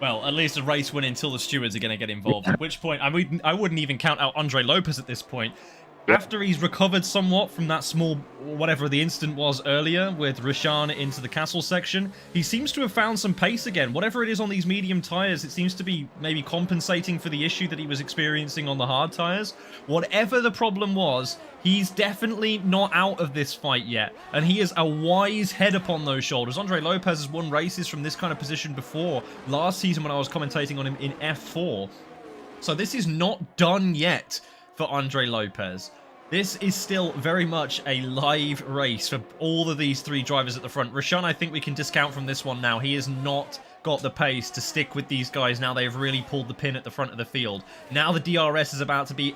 Well, at least a race win until the stewards are going to get involved, at which point I wouldn't even count out Andre Lopez at this point. After he's recovered somewhat from that small, whatever the incident was earlier with Roshan into the castle section, he seems to have found some pace again. Whatever it is on these medium tyres, it seems to be maybe compensating for the issue that he was experiencing on the hard tyres. Whatever the problem was, he's definitely not out of this fight yet, and he is a wise head upon those shoulders. Andre Lopez has won races from this kind of position before, last season when I was commentating on him in F4. So this is not done yet for Andre Lopez. This is still very much a live race for all of these three drivers at the front. Roshan, I think we can discount from this one now. He has not got the pace to stick with these guys now they've really pulled the pin at the front of the field. Now the DRS is about to be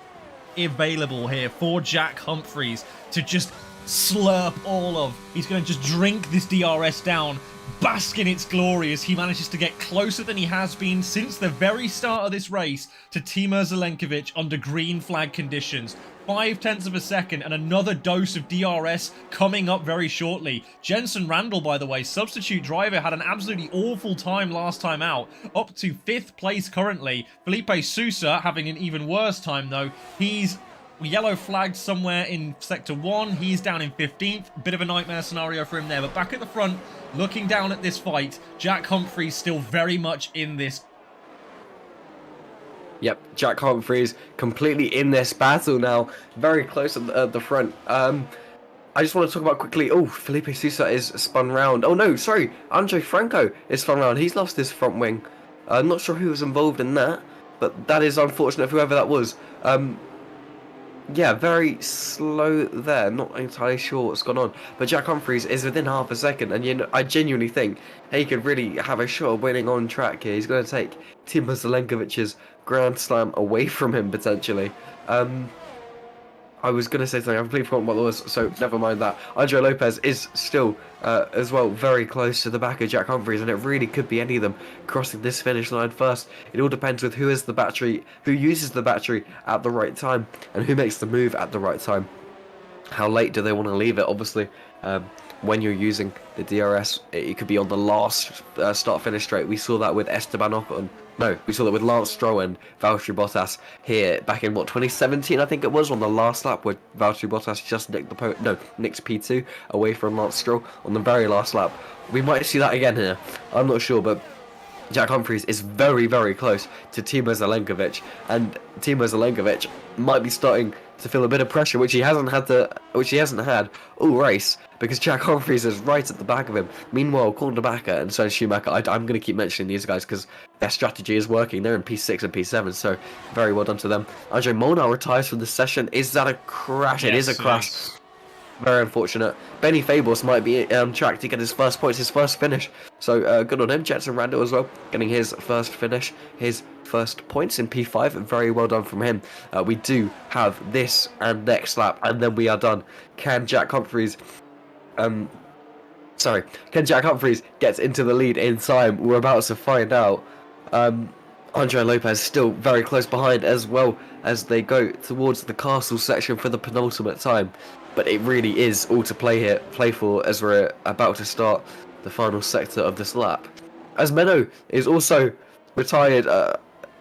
available here for Jack Humphries to just slurp all of. He's going to just drink this DRS down, bask in its glory as he manages to get closer than he has been since the very start of this race to Timo Zelenkovic under green flag conditions. 0.5 of a second and another dose of DRS coming up very shortly. Jensen Randall, by the way, substitute driver, had an absolutely awful time last time out, up to 5th place currently. Felipe Sousa having an even worse time though. He's yellow flagged somewhere in sector 1. He's down in 15th. Bit of a nightmare scenario for him there. But back at the front, looking down at this fight, Jack Humphries still very much in this. Yep, Jack Humphries completely in this battle now. Very close at the front. I just want to talk about quickly. Oh, Felipe Sousa is spun round. Oh no, sorry. Andre Franco is spun round. He's lost his front wing. I'm not sure who was involved in that, but that is unfortunate, whoever that was. Yeah, very slow there. Not entirely sure what's gone on. But Jack Humphries is within half a second, and I genuinely think he could really have a shot of winning on track here. He's going to take Timo Zelenkovic's Grand Slam away from him, potentially. I was going to say something, I completely forgot what it was, so never mind that. Andre Lopez is still, as well, very close to the back of Jack Humphries, and it really could be any of them crossing this finish line first. It all depends with who has the battery, who uses the battery at the right time, and who makes the move at the right time. How late do they want to leave it? Obviously, when you're using the DRS, it could be on the last start-finish straight. We saw that with Esteban Ocon. No, we saw that with Lance Stroll and Valtteri Bottas here back in, 2017, I think it was, on the last lap, where Valtteri Bottas just nicked nicked P2 away from Lance Stroll on the very last lap. We might see that again here. I'm not sure, but Jack Humphries is very, very close to Timo Zelenkovic, and Timo Zelenkovic might be starting to feel a bit of pressure, which he hasn't had all race, because Jack Humphries is right at the back of him. Meanwhile, Cornerbacker and Sven Schumacher, I'm going to keep mentioning these guys because their strategy is working. They're in P6 and P7, so very well done to them. Andre Molnar retires from the session. Is that a crash? Yes, it is a crash. Yes. Very unfortunate. Benny Fabos might be on track to get his first points, his first finish. So good on him. Jensen Randall as well, getting his first finish, his first points in P5. Very well done from him. We do have this and next lap, and then we are done. Can Jack Humphries get into the lead in time? We're about to find out. Andre Lopez still very close behind, as well as they go towards the castle section for the penultimate time. But it really is all to play for as we're about to start the final sector of this lap. As Menno is also retired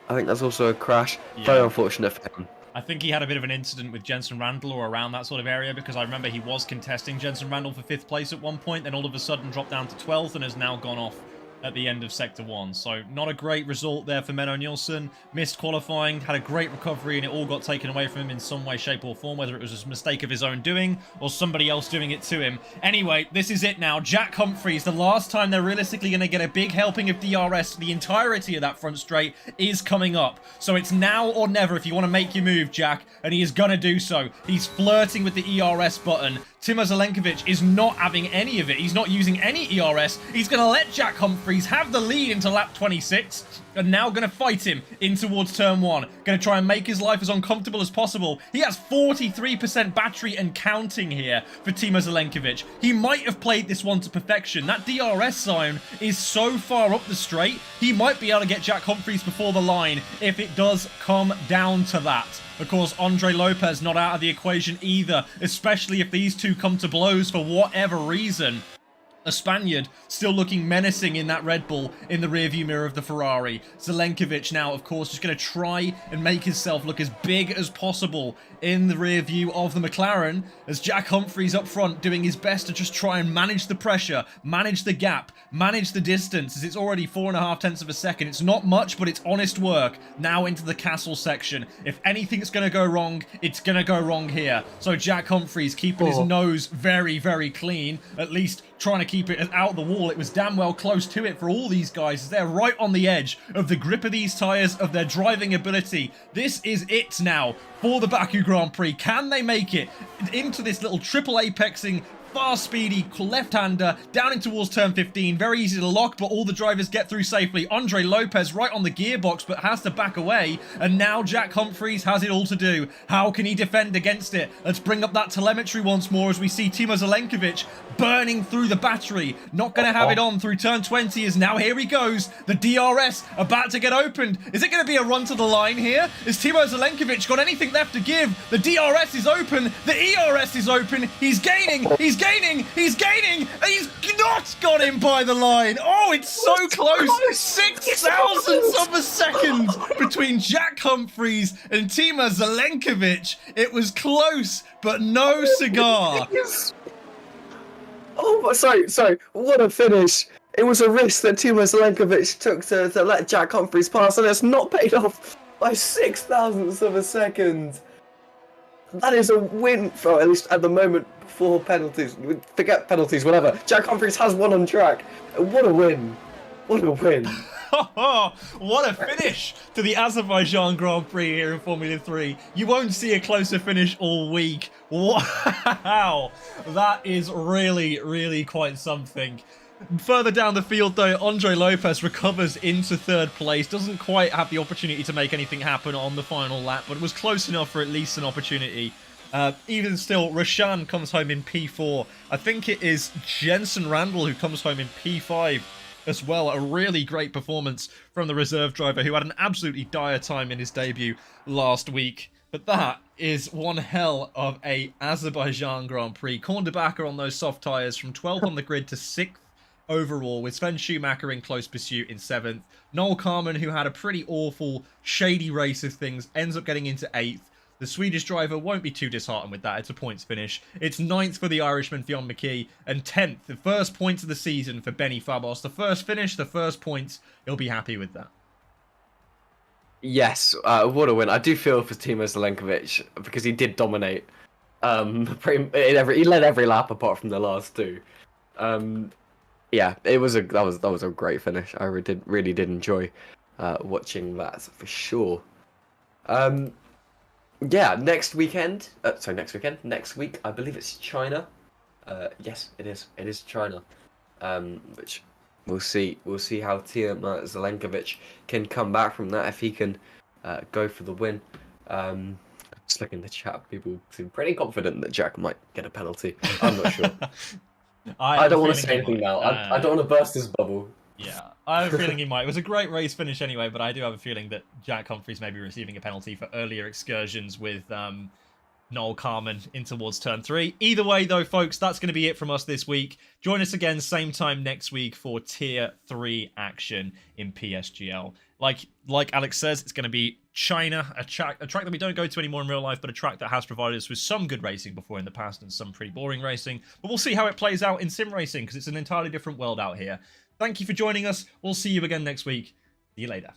I think that's also a crash. Yeah. Very unfortunate for him. I think he had a bit of an incident with Jensen Randall or around that sort of area, because I remember he was contesting Jensen Randall for 5th place at one point, then all of a sudden dropped down to 12th and has now gone off at the end of Sector 1. So not a great result there for Menno Nielsen. Missed qualifying, had a great recovery, and it all got taken away from him in some way, shape or form, whether it was a mistake of his own doing or somebody else doing it to him. Anyway, this is it now. Jack Humphries, the last time they're realistically going to get a big helping of DRS, the entirety of that front straight is coming up. So it's now or never if you want to make your move, Jack, and he is going to do so. He's flirting with the ERS button. Timo Zelenkovic is not having any of it. He's not using any ERS. He's going to let Jack Humphries have the lead into lap 26 and now going to fight him in towards turn 1. Going to try and make his life as uncomfortable as possible. He has 43% battery and counting here for Timo Zelenkovic. He might have played this one to perfection. That DRS zone is so far up the straight, he might be able to get Jack Humphries before the line if it does come down to that. Of course, Andre Lopez not out of the equation either, especially if these two come to blows for whatever reason. A Spaniard still looking menacing in that Red Bull in the rearview mirror of the Ferrari. Zelenkovic now, of course, just going to try and make himself look as big as possible in the rear view of the McLaren, as Jack Humphries up front doing his best to just try and manage the pressure, manage the gap, manage the distance, as it's already 4.5 tenths of a second. It's not much, but it's honest work. Now into the castle section. If anything's going to go wrong, it's going to go wrong here. So Jack Humphries keeping his nose very, very clean, at least trying to keep it out the wall. It was damn well close to it for all these guys, as they're right on the edge of the grip of these tyres, of their driving ability. This is it now for the Baku Grand Prix. Can they make it into this little triple apexing, fast, speedy left-hander down in towards turn 15? Very easy to lock, but all the drivers get through safely. Andre Lopez right on the gearbox, but has to back away. And now Jack Humphries has it all to do. How can he defend against it? Let's bring up that telemetry once more as we see Timo Zelenkovic burning through the battery. Not going to have it on through turn 20, as now here he goes. The DRS about to get opened. Is it going to be a run to the line here? Is Timo Zelenkovic got anything left to give? The DRS is open. The ERS is open. He's gaining. He's gaining. He's not got him by the line. Oh, it's so close. 6 thousandths of a second between Jack Humphries and Timo Zelenkovic. It was close, but no cigar. Oh, sorry. What a finish. It was a risk that Timo Zelenkovic took to let Jack Humphries pass, and it's not paid off by 6 thousandths of a second. That is a win, for at least at the moment, before penalties. Forget penalties, whatever. Jack Humphries has won on track. What a win. What a win. What a finish to the Azerbaijan Grand Prix here in Formula 3. You won't see a closer finish all week. Wow. That is really, really quite something. Further down the field, though, Andre Lopez recovers into 3rd place. Doesn't quite have the opportunity to make anything happen on the final lap, but it was close enough for at least an opportunity. Even still, Roshan comes home in P4. I think it is Jensen Randall who comes home in P5 as well. A really great performance from the reserve driver, who had an absolutely dire time in his debut last week. But that is one hell of a Azerbaijan Grand Prix. Korn de Bakker on those soft tyres from 12th on the grid to 6th overall, with Sven Schumacher in close pursuit in 7th. Noel Carman, who had a pretty awful, shady race of things, ends up getting into 8th. The Swedish driver won't be too disheartened with that. It's a points finish. It's 9th for the Irishman, Fionn McKee, and 10th, the first points of the season for Benny Fabos. The first finish, the first points. He'll be happy with that. Yes, what a win. I do feel for Timo Zelenkovic, because he did dominate. He led every lap apart from the last two. Yeah, that was a great finish. I really did enjoy watching that for sure. Yeah, next week, I believe it's China. Yes, it is China. Which we'll see how Timo Zelenkovic can come back from that, if he can go for the win. Just looking in the chat, people seem pretty confident that Jack might get a penalty. I'm not sure. I don't want to say anything now. I don't want to burst his bubble. Yeah, I have a feeling he might. It was a great race finish anyway, but I do have a feeling that Jack Humphries may be receiving a penalty for earlier excursions with Noel Carman in towards turn 3. Either way, though, folks, that's going to be it from us this week. Join us again same time next week for Tier 3 action in PSGL Like Alex says, it's going to be China, a track that we don't go to anymore in real life, but a track that has provided us with some good racing before in the past and some pretty boring racing. But we'll see how it plays out in sim racing because it's an entirely different world out here. Thank you for joining us. We'll see you again next week. See you later.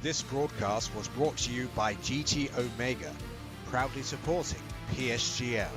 This broadcast was brought to you by GT Omega, proudly supporting PSGL.